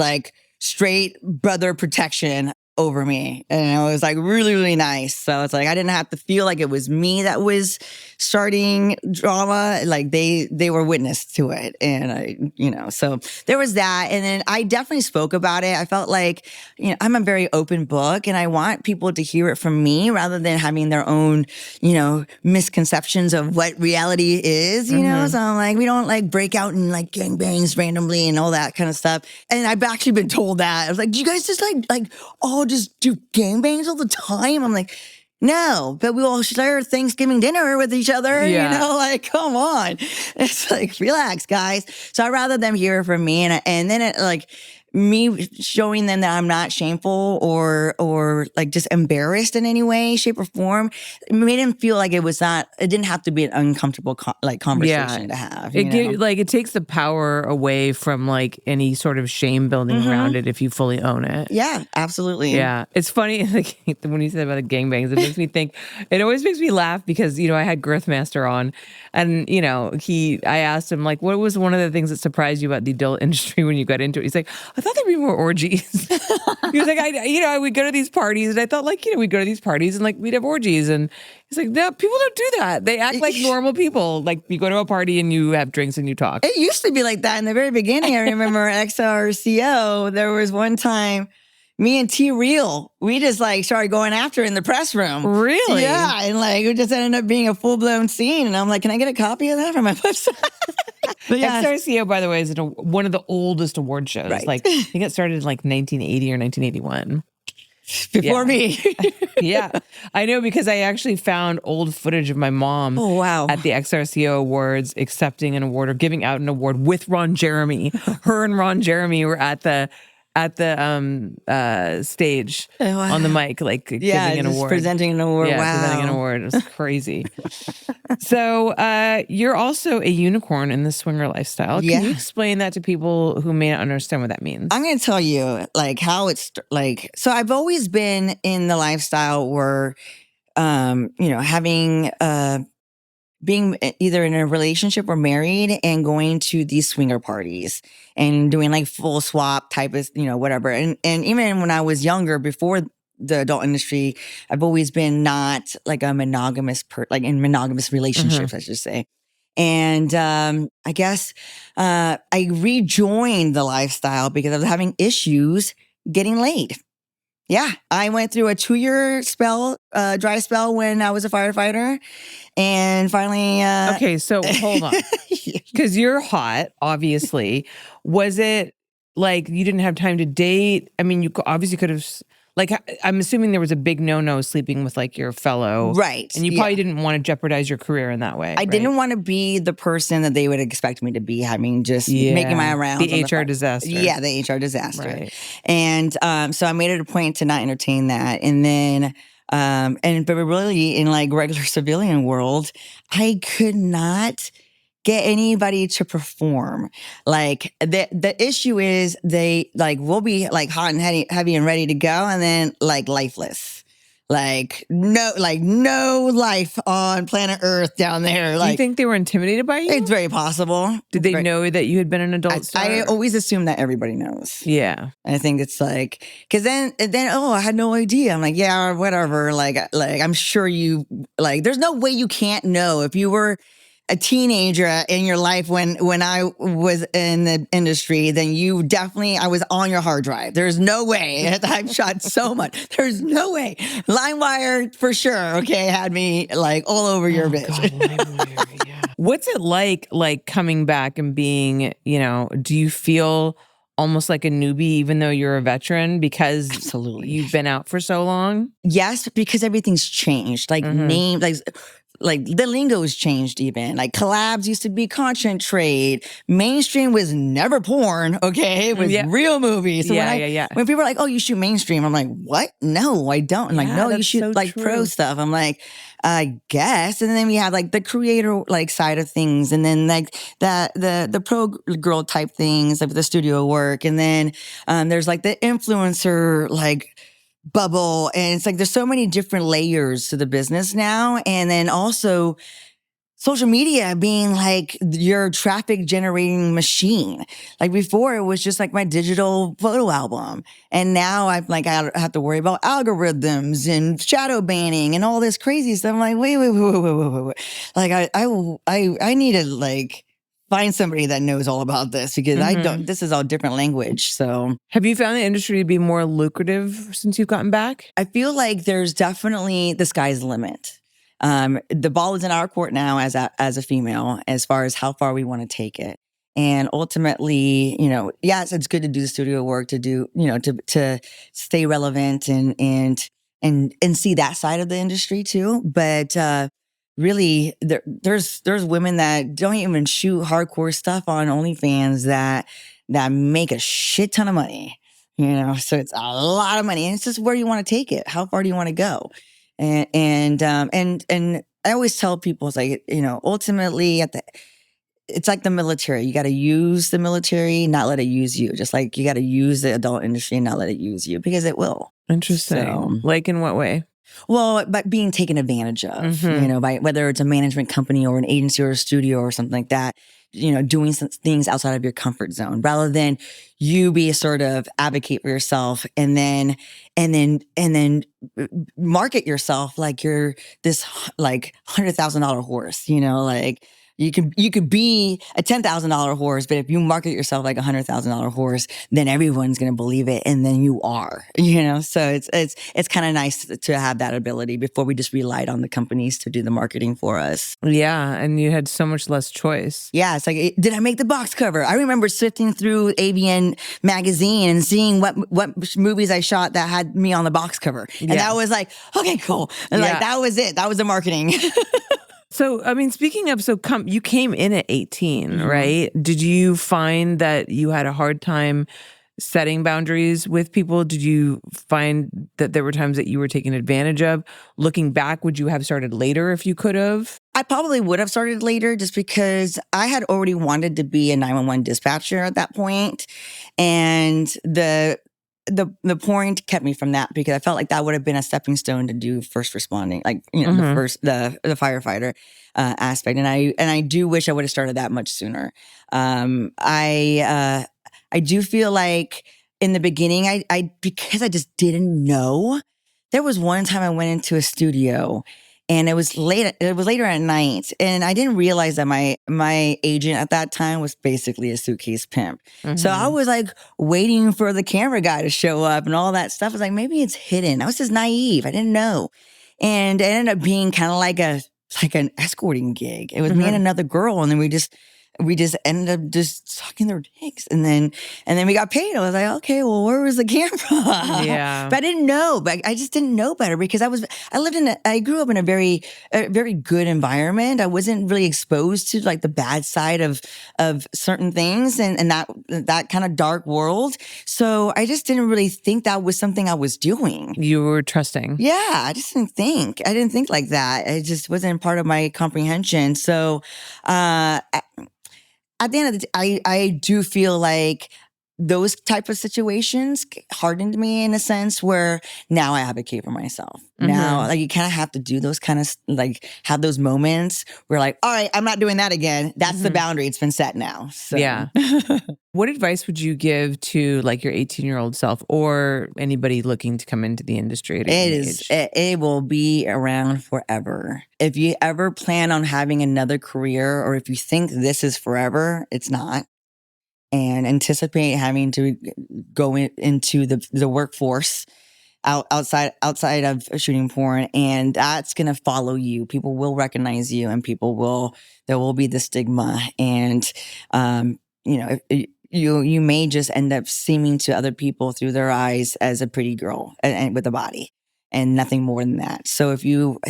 Speaker 2: straight brother protection over me. And it was really, really nice. So it's I didn't have to feel like it was me that was starting drama. They were witness to it. And so there was that. And then I definitely spoke about it. I felt I'm a very open book, and I want people to hear it from me rather than having their own, misconceptions of what reality is, So I'm we don't break out in gangbangs randomly and all that kind of stuff. And I've actually been told that. I was do you guys just all just do gangbangs all the time? I'm no, but we all share Thanksgiving dinner with each other, come on. It's relax, guys. So I'd rather them hear it from me. And then it me showing them that I'm not shameful or like just embarrassed in any way, shape, or form, it made him feel like it didn't have to be an uncomfortable conversation to have.
Speaker 1: It takes the power away from like any sort of shame building around it if you fully own it.
Speaker 2: Yeah, absolutely.
Speaker 1: Yeah. It's funny, like when you said about the gangbangs, it makes me think, it always makes me laugh because, I had Girthmaster on and, I asked him like, what was one of the things that surprised you about the adult industry when you got into it? He's like, I thought there'd be more orgies. He was like, I would go to these parties and I thought like, we'd go to these parties and like we'd have orgies. And he's like, no, people don't do that. They act like normal people. Like you go to a party and you have drinks and you talk.
Speaker 2: It used to be like that in the very beginning. I remember XRCO, there was one time me and T-Real, we just like started going after in the press room.
Speaker 1: Really?
Speaker 2: Yeah. And like it just ended up being a full-blown scene. And I'm like, can I get a copy of that for my website? But yeah.
Speaker 1: XRCO, by the way, is one of the oldest award shows.
Speaker 2: Right.
Speaker 1: Like I think it started in like 1980 or 1981.
Speaker 2: Before me.
Speaker 1: Yeah. I know because I actually found old footage of my mom at the XRCO Awards accepting an award or giving out an award with Ron Jeremy. Her and Ron Jeremy were at the stage on the mic, like giving an award.
Speaker 2: Presenting an award.
Speaker 1: Yeah,
Speaker 2: wow.
Speaker 1: presenting an award. It was crazy. So you're also a unicorn in the swinger lifestyle. Can you explain that to people who may not understand what that means?
Speaker 2: I'm going to tell you like how it's like, so I've always been in the lifestyle where, having, being either in a relationship or married and going to these swinger parties and doing like full swap type of, whatever. And even when I was younger, before the adult industry, I've always been not like a monogamous, like in monogamous relationships, I should say. And I guess I rejoined the lifestyle because I was having issues getting laid. Yeah, I went through a 2-year spell, dry spell when I was a firefighter, and finally.
Speaker 1: Okay, so hold on, because you're hot. Obviously, was it like you didn't have time to date? I mean, you obviously could have. Like, I'm assuming there was a big no sleeping with like your fellow,
Speaker 2: right?
Speaker 1: And you probably didn't want to jeopardize your career in that way.
Speaker 2: I didn't want to be the person that they would expect me to be, having just making my rounds.
Speaker 1: The HR disaster.
Speaker 2: Yeah, the HR disaster.
Speaker 1: Right.
Speaker 2: And so I made it a point to not entertain that. And then, but really in like regular civilian world, I could not get anybody to perform. Like the issue is they like will be like hot and heavy and ready to go, and then like lifeless. Like no life on planet Earth down there. Like,
Speaker 1: do you think they were intimidated by you?
Speaker 2: It's very possible.
Speaker 1: Did they know that you had been an adult star?
Speaker 2: I always assume that everybody knows.
Speaker 1: Yeah.
Speaker 2: I think it's like, because then I had no idea. I'm like, yeah, whatever. Like I'm sure you, like, there's no way you can't know if you were a teenager in your life when I was in the industry, then I was on your hard drive. There's no way. I've shot so much. There's no way. LimeWire for sure, okay, had me like all over your bitch.
Speaker 1: God, LimeWire, yeah. What's it like coming back and being, do you feel almost like a newbie even though you're a veteran because
Speaker 2: Absolutely.
Speaker 1: You've been out for so long?
Speaker 2: Yes, because everything's changed. Like name, like the lingo has changed even. Like collabs used to be content trade. Mainstream was never porn, okay? It was real movies. So when people are like, oh, you shoot mainstream, I'm like, what? No, I don't. I'm like, no, you shoot so pro stuff. I'm like, I guess. And then we have like the creator like side of things, and then like the pro girl type things, like the studio work. And then there's like the influencer like bubble, and it's like there's so many different layers to the business now. And then also social media being like your traffic generating machine. Like before it was just like my digital photo album, and now I have to worry about algorithms and shadow banning and all this crazy stuff. I'm like, wait. Like I need to like find somebody that knows all about this, because I don't, this is all different language. So
Speaker 1: have you found the industry to be more lucrative since you've gotten back?
Speaker 2: I feel like there's definitely, the sky's the limit. The ball is in our court now as a female, as far as how far we want to take it. And ultimately, yes, it's good to do the studio work, to do, to stay relevant and see that side of the industry too. But, really, there's women that don't even shoot hardcore stuff on OnlyFans that that make a shit ton of money. So it's a lot of money, and it's just where you want to take it. How far do you want to go? And I always tell people, it's like, ultimately it's like the military. You got to use the military, not let it use you. Just like you got to use the adult industry and not let it use you, because it will.
Speaker 1: Interesting.
Speaker 2: So,
Speaker 1: like in what way?
Speaker 2: well, by being taken advantage of,
Speaker 1: Mhm.
Speaker 2: by whether it's a management company or an agency or a studio or something like that, doing some things outside of your comfort zone, rather than you be a sort of advocate for yourself and then market yourself like you're this like $100,000 horse, like. You could be a $10,000 horse, but if you market yourself like a $100,000 horse, then everyone's going to believe it, and then you are. So it's kind of nice to have that ability before we just relied on the companies to do the marketing for us.
Speaker 1: Yeah, and you had so much less choice.
Speaker 2: Yeah, it's like, did I make the box cover? I remember sifting through AVN magazine and seeing what movies I shot that had me on the box cover, and that was like, okay, cool. And like that was it. That was the marketing.
Speaker 1: So, I mean, speaking of, you came in at 18, right? Did you find that you had a hard time setting boundaries with people? Did you find that there were times that you were taken advantage of? Looking back, would you have started later if you could have?
Speaker 2: I probably would have started later, just because I had already wanted to be a 911 dispatcher at that point. And the point kept me from that, because I felt like that would have been a stepping stone to do first responding, like, the firefighter aspect. And I do wish I would have started that much sooner. I do feel like in the beginning, I because I just didn't know. There was one time I went into a studio, and it was late. It was later at night, and I didn't realize that my agent at that time was basically a suitcase pimp. So I was like waiting for the camera guy to show up and all that stuff. I was like, maybe it's hidden. I was just naive. I didn't know, and it ended up being kind of like an escorting gig. It was me and another girl, and then we just ended up just sucking their dicks, and then we got paid. I was like, okay, well, where was the camera?
Speaker 1: Yeah.
Speaker 2: But I didn't know. But I just didn't know better, because I grew up in a very good environment. I wasn't really exposed to like the bad side of certain things and that kind of dark world. So I just didn't really think that was something I was doing.
Speaker 1: You were trusting.
Speaker 2: Yeah, I just didn't think. I didn't think like that. It just wasn't part of my comprehension. So, at the end of the day, I do feel like those type of situations hardened me in a sense where now I advocate for myself. Now, like, you kind of have to do those kind of like have those moments where like, all right, I'm not doing that again. That's the boundary. It's been set now. So.
Speaker 1: Yeah. What advice would you give to like your 18-year-old self, or anybody looking to come into the industry at any age?
Speaker 2: It will be around forever. If you ever plan on having another career, or if you think this is forever, it's not. And anticipate having to go into the workforce outside of shooting porn, and that's gonna follow you. People will recognize you, and there will be the stigma, and you may just end up seeming to other people through their eyes as a pretty girl and with a body, and nothing more than that. So if you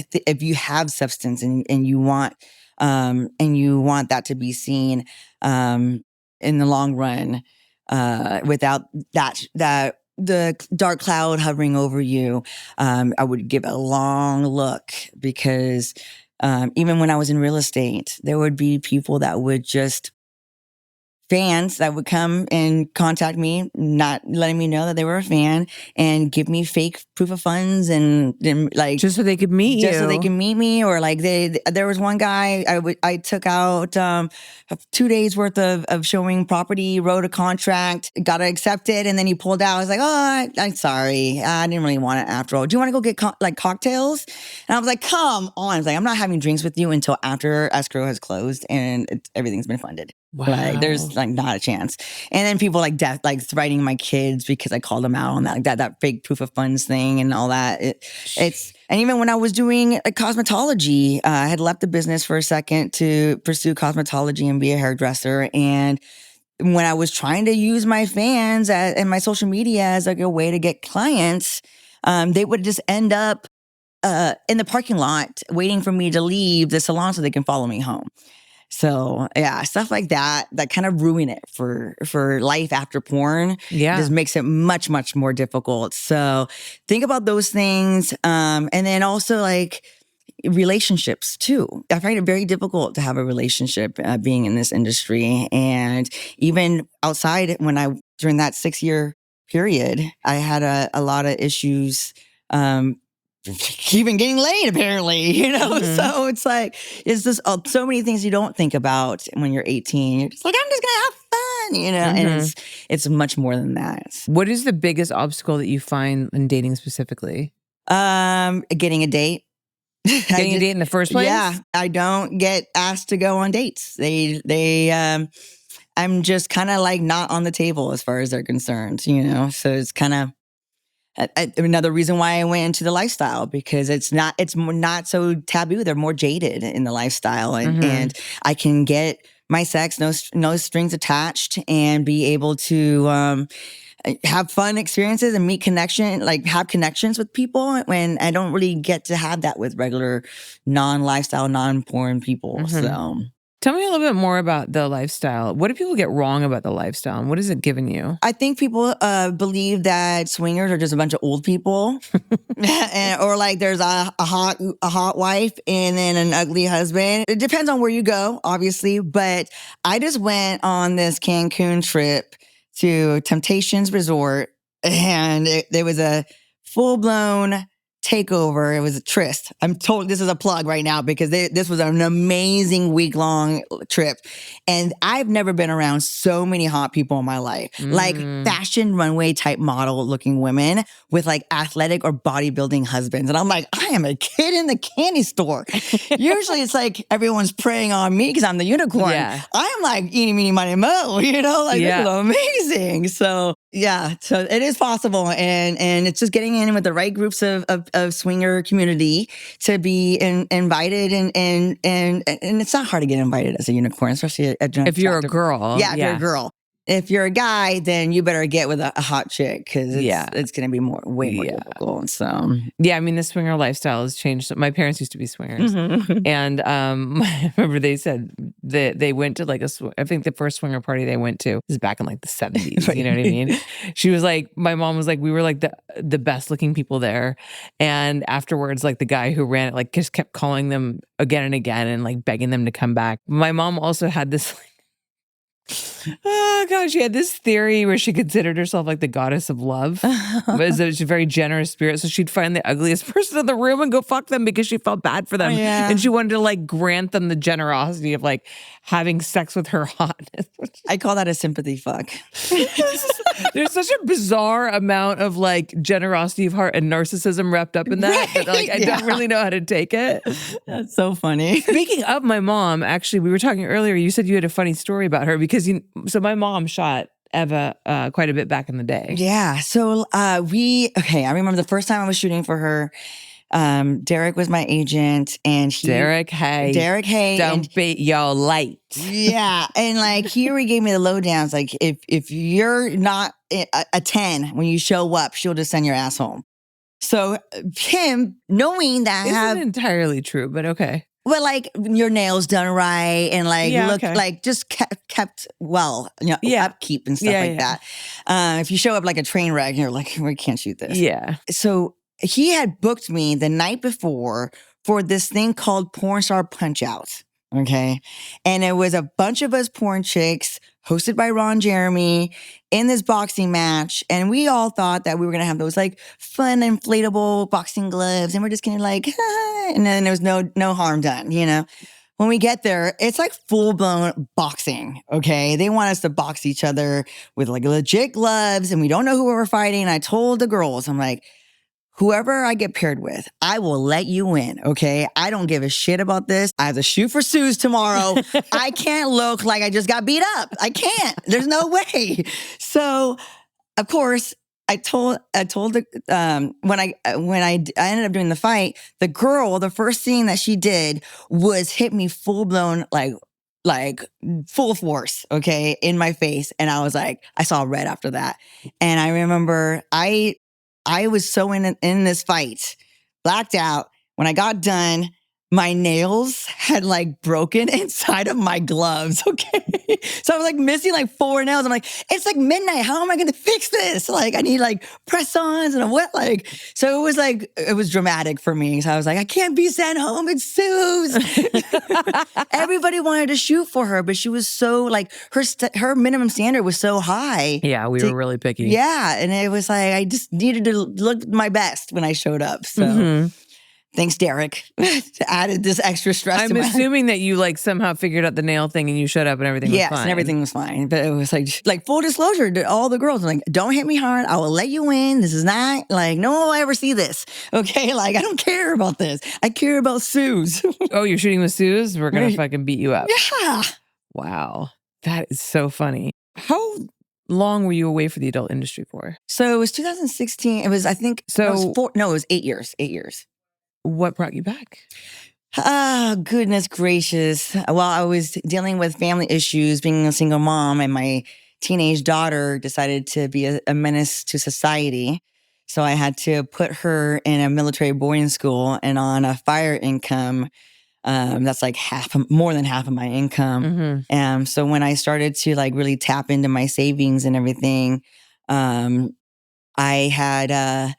Speaker 2: have substance and you want that to be seen in the long run, without the dark cloud hovering over you, I would give a long look, because even when I was in real estate, there would be people that would just fans that would come and contact me, not letting me know that they were a fan, and give me fake proof of funds and like
Speaker 1: Just so they could meet you.
Speaker 2: just so they can meet me. Or like there was one guy I took out 2 days worth of showing property, wrote a contract, got it accepted, and then he pulled out. I was like, oh, I'm sorry, I didn't really want it after all. Do you want to go get like cocktails? And I was like, come on. I was like, I'm not having drinks with you until after escrow has closed and everything's been funded.
Speaker 1: Wow.
Speaker 2: Like, there's like not a chance. And then people like threatening my kids because I called them out on that, like that fake proof of funds thing and all that. And even when I was doing cosmetology, I had left the business for a second to pursue cosmetology and be a hairdresser. And when I was trying to use my fans and my social media as like a way to get clients, they would just end up in the parking lot waiting for me to leave the salon so they can follow me home. So yeah, stuff like that kind of ruin it for life after porn.
Speaker 1: Yeah.
Speaker 2: Just makes it much, much more difficult. So think about those things. And then also like relationships too. I find it very difficult to have a relationship being in this industry. And even outside during that 6-year period, I had a lot of issues, even getting laid apparently, So it's like, it's just so many things you don't think about when you're 18. You're just like, I'm just going to have fun, and it's much more than that.
Speaker 1: What is the biggest obstacle that you find in dating specifically?
Speaker 2: Getting a date.
Speaker 1: Getting a date in the first place?
Speaker 2: Yeah, I don't get asked to go on dates. I'm just kind of like not on the table as far as they're concerned, So it's kind of another reason why I went into the lifestyle, because it's not so taboo. They're more jaded in the lifestyle, and I can get my sex, no strings attached, and be able to have fun experiences and have connections with people when I don't really get to have that with regular non-lifestyle, non-porn people. So
Speaker 1: tell me a little bit more about the lifestyle. What do people get wrong about the lifestyle, and what has it given you?
Speaker 2: I think people believe that swingers are just a bunch of old people, or like there's a hot wife and then an ugly husband. It depends on where you go, obviously, but I just went on this Cancun trip to Temptations Resort, and there was a full-blown takeover. It was a tryst. I'm told this is a plug right now because this was an amazing week-long trip. And I've never been around so many hot people in my life. Like fashion runway type model looking women with like athletic or bodybuilding husbands. And I'm like, I am a kid in the candy store. Usually it's like everyone's preying on me because I'm the unicorn.
Speaker 1: Yeah.
Speaker 2: I'm like eeny, meeny, miny, mo, This is amazing. So yeah, so it is possible. And it's just getting in with the right groups of swinger community to be invited, and it's not hard to get invited as a unicorn, especially
Speaker 1: if you're a girl.
Speaker 2: Yeah, if you're a girl. If you're a guy, then you better get with a hot chick because it's going to be way more difficult. So
Speaker 1: yeah, I mean the swinger lifestyle has changed. My parents used to be swingers, and I remember they said that they went to like I think the first swinger party they went to was back in like the 70s. You know what I mean? She was like, my mom was like, we were like the best looking people there, and afterwards, like the guy who ran it like just kept calling them again and again and like begging them to come back. My mom also had this. Oh gosh, she had this theory where she considered herself like the goddess of love. But it's a very generous spirit. So she'd find the ugliest person in the room and go fuck them because she felt bad for them. And she wanted to like grant them the generosity of like having sex with her hotness.
Speaker 2: I call that a sympathy fuck.
Speaker 1: There's such a bizarre amount of like generosity of heart and narcissism wrapped up in that like I don't really know how to take it.
Speaker 2: That's so funny.
Speaker 1: Speaking of my mom, actually, we were talking earlier, you said you had a funny story about her because so my mom shot Eva quite a bit back in the day.
Speaker 2: Yeah. So I remember the first time I was shooting for her. Derek was my agent, and
Speaker 1: Derek Hay. Don't beat your light.
Speaker 2: Yeah. And like, he gave me the lowdowns. Like, if you're not a 10 when you show up, she'll just send your ass home. So him knowing that
Speaker 1: isn't entirely true, but okay.
Speaker 2: Well, like your nails done right and like like just kept well, upkeep and stuff like that. If you show up like a train wreck, you're like, we can't shoot this.
Speaker 1: Yeah.
Speaker 2: So he had booked me the night before for this thing called Porn Star Punch Out. Okay. And it was a bunch of us porn chicks hosted by Ron Jeremy in this boxing match. And we all thought that we were going to have those like fun inflatable boxing gloves. And we're just going to like, and then there was no harm done, When we get there, it's like full-blown boxing, okay? They want us to box each other with like legit gloves, and we don't know who we're fighting. And I told the girls, I'm like, whoever I get paired with, I will let you win, okay? I don't give a shit about this. I have to shoot for Sue's tomorrow. I can't look like I just got beat up. I can't. There's no way. So, of course, I told the when I ended up doing the fight, the girl, the first thing that she did was hit me full blown like full force, okay, in my face, and I was like, I saw red after that, and I remember I was so in this fight, blacked out. When I got done, my nails had like broken inside of my gloves. Okay. So I was like missing like 4 nails. I'm like, it's like midnight. How am I going to fix this? Like I need like press-ons and a wet like, so it was dramatic for me. So I was like, I can't be sent home. It's Sue's. Everybody wanted to shoot for her, but she was so like, her minimum standard was so high.
Speaker 1: Yeah, we were really picky.
Speaker 2: Yeah. And it was like, I just needed to look my best when I showed up. So.
Speaker 1: Mm-hmm.
Speaker 2: Thanks, Derek. Added this extra stress.
Speaker 1: I'm assuming that you like somehow figured out the nail thing and you showed up and everything was fine.
Speaker 2: Yes, and everything was fine. But it was like full disclosure to all the girls. I'm like, don't hit me hard. I will let you in. This is not like, no one will ever see this. Okay? Like, I don't care about this. I care about Sue's.
Speaker 1: Oh, you're shooting with Sue's? We're going to fucking beat you up.
Speaker 2: Yeah.
Speaker 1: Wow. That is so funny. How long were you away for the adult industry for?
Speaker 2: So it was 2016. It was, I think,
Speaker 1: So
Speaker 2: it was 8 years. 8 years.
Speaker 1: What brought you back?
Speaker 2: Oh, goodness gracious. Well, I was dealing with family issues, being a single mom, and my teenage daughter decided to be a menace to society. So I had to put her in a military boarding school and on a fire income. That's like more than half of my income.
Speaker 1: Mm-hmm.
Speaker 2: So when I started to like really tap into my savings and everything, I had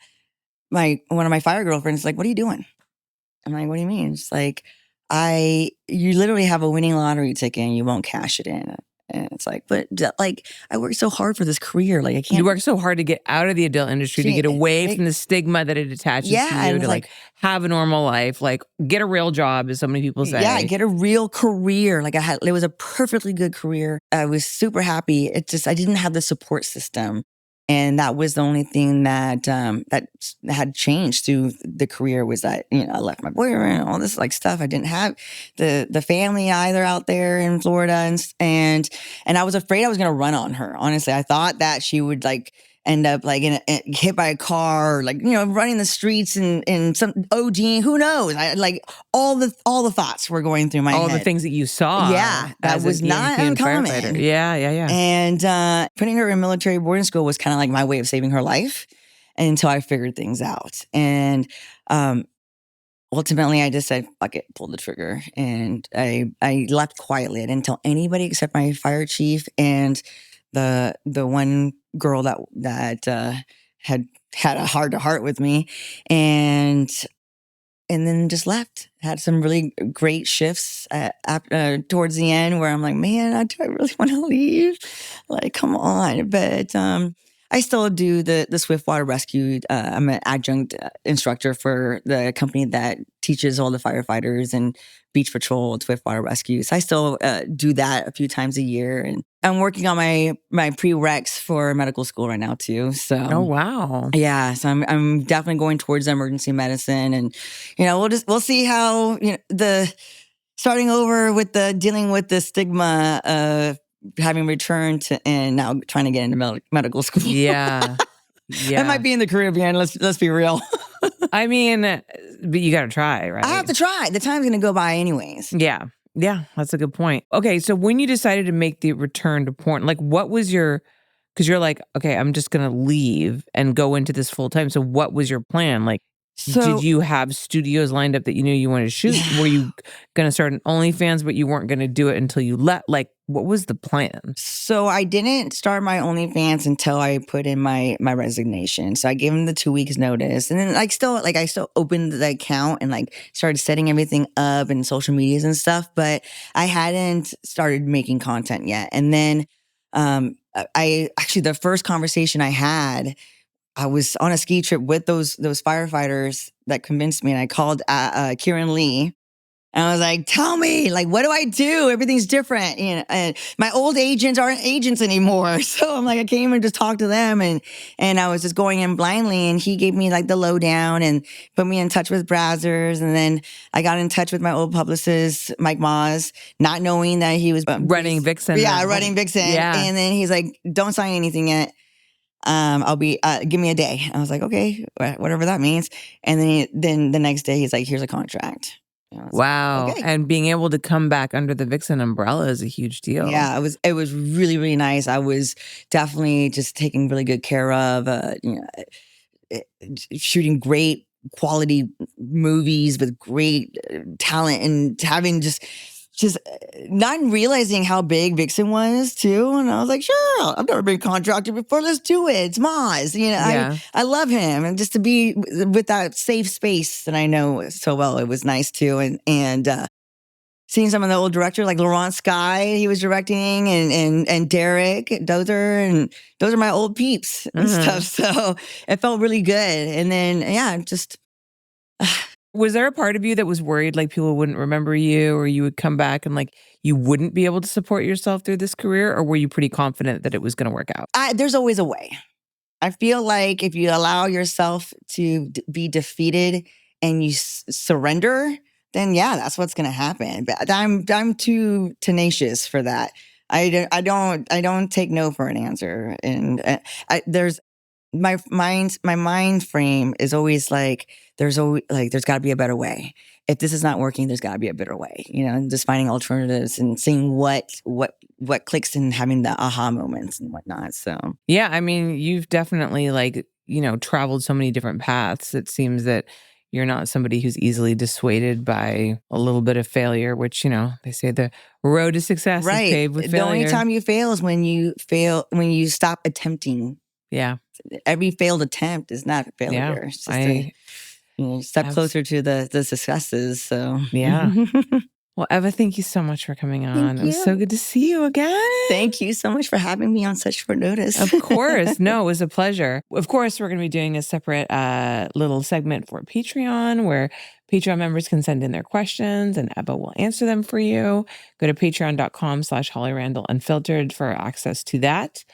Speaker 2: one of my fire girlfriends like, "What are you doing?" I'm like, "What do you mean?" It's like, you literally have a winning lottery ticket and you won't cash it in. And it's like, but like, I worked so hard for this career. Like, I can't.
Speaker 1: You worked so hard to get out of the adult industry, to get away from the stigma that it attaches to you, to like have a normal life, like get a real job, as so many people say.
Speaker 2: Yeah, get a real career. Like it was a perfectly good career. I was super happy. It just, I didn't have the support system. And that was the only thing that that had changed through the career, was that, I left my boyfriend and all this like stuff. I didn't have the family either out there in Florida, and I was afraid I was going to run on her. Honestly, I thought that she would like end up like hit by a car, or like running the streets and some OD. Who knows? I like all the thoughts were going through my head.
Speaker 1: All the things that you saw.
Speaker 2: Yeah, that was not uncommon.
Speaker 1: Firefighter. Yeah.
Speaker 2: And putting her in military boarding school was kind of like my way of saving her life until I figured things out. And ultimately, I just said, "Fuck it," pulled the trigger, and I left quietly. I didn't tell anybody except my fire chief and the one girl that had a heart-to-heart with me, and then just left. Had some really great shifts towards the end where I'm like, man, I really want to leave. Like, come on. But I still do the Swiftwater Rescue. I'm an adjunct instructor for the company that teaches all the firefighters and beach patrol and Swiftwater Rescue. So I still do that a few times a year. And I'm working on my prereqs for medical school right now too. So
Speaker 1: oh wow,
Speaker 2: yeah. So I'm definitely going towards emergency medicine, and we'll see how the starting over with the dealing with the stigma of having returned to and now trying to get into medical school.
Speaker 1: Yeah.
Speaker 2: I might be in the Caribbean. Let's be real.
Speaker 1: I mean, but you got to try, right?
Speaker 2: I have to try. The time's going to go by anyways.
Speaker 1: Yeah. Yeah. That's a good point. Okay. So when you decided to make the return to porn, like what was because you're like, okay, I'm just going to leave and go into this full time. So what was your plan? Like, did you have studios lined up that you knew you wanted to shoot? Yeah. Were you going to start an OnlyFans, but you weren't going to do it until you left? Like, what was the plan? So
Speaker 2: I didn't start my OnlyFans until I put in my resignation. So I gave him the 2 weeks notice, and then I still opened the account and like started setting everything up and social medias and stuff. But I hadn't started making content yet. And then the first conversation I had, I was on a ski trip with those firefighters that convinced me, and I called Kieran Lee, and I was like, "Tell me, like, what do I do? Everything's different, and my old agents aren't agents anymore." So I'm like, I came and just talked to them, and I was just going in blindly, and he gave me like the lowdown and put me in touch with Brazzers, and then I got in touch with my old publicist, Mike Moz, not knowing that he was
Speaker 1: running Vixen.
Speaker 2: Yeah, running Vixen.
Speaker 1: Yeah.
Speaker 2: And then he's like, "Don't sign anything yet. I'll be, give me a day." I was like, okay, whatever that means. And then the next day he's like, "Here's a contract."
Speaker 1: Wow.
Speaker 2: Like, okay.
Speaker 1: And being able to come back under the Vixen umbrella is a huge deal.
Speaker 2: Yeah, it was really, really nice. I was definitely just taken really good care of, shooting great quality movies with great talent, and having just not realizing how big Vixen was too. And I was like, sure, I've never been contracted before. Let's do it. It's Maz.
Speaker 1: Yeah.
Speaker 2: I love him. And just to be with that safe space that I know so well, it was nice too. And seeing some of the old directors like Laurent Sky, he was directing, and Derek, those are my old peeps and stuff. So it felt really good. And then, yeah, just...
Speaker 1: Was there a part of you that was worried like people wouldn't remember you, or you would come back and like you wouldn't be able to support yourself through this career? Or were you pretty confident that it was going to work out?
Speaker 2: There's always a way. I feel like if you allow yourself to be defeated and you surrender, then yeah, that's what's going to happen. But I'm too tenacious for that. I don't take no for an answer. And there's my mind frame is always like, there's got to be a better way. If this is not working, there's got to be a better way. And just finding alternatives and seeing what clicks, and having the aha moments and whatnot. So
Speaker 1: yeah, I mean, you've definitely traveled so many different paths. It seems that you're not somebody who's easily dissuaded by a little bit of failure, which, they say the road to success is paved with failure.
Speaker 2: The only time you fail is when you stop attempting.
Speaker 1: Yeah.
Speaker 2: Every failed attempt is not a failure.
Speaker 1: Yeah,
Speaker 2: It's just step closer to the successes. So
Speaker 1: yeah. Well, Eva, thank you so much for coming on. It was so good to see you again.
Speaker 2: Thank you so much for having me on such short notice.
Speaker 1: Of course. No, it was a pleasure. Of course, we're going to be doing a separate little segment for Patreon where Patreon members can send in their questions and Eva will answer them for you. Go to patreon.com/Holly Randall Unfiltered for access to that.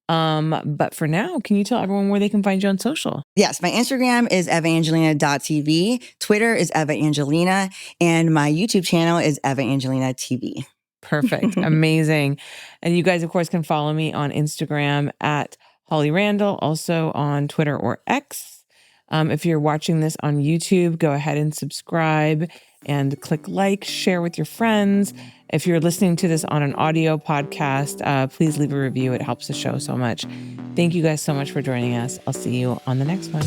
Speaker 1: But for now, can you tell everyone where they can find you on social?
Speaker 2: Yes, my Instagram is evaangelina.tv, Twitter is Eva Angelina, and my YouTube channel is Eva Angelina TV.
Speaker 1: Perfect. Amazing. And you guys, of course, can follow me on Instagram at Holly Randall, also on Twitter or X. If you're watching this on YouTube, go ahead and subscribe and click like, share with your friends. If you're listening to this on an audio podcast, please leave a review. It helps the show so much. Thank you guys so much for joining us. I'll see you on the next one.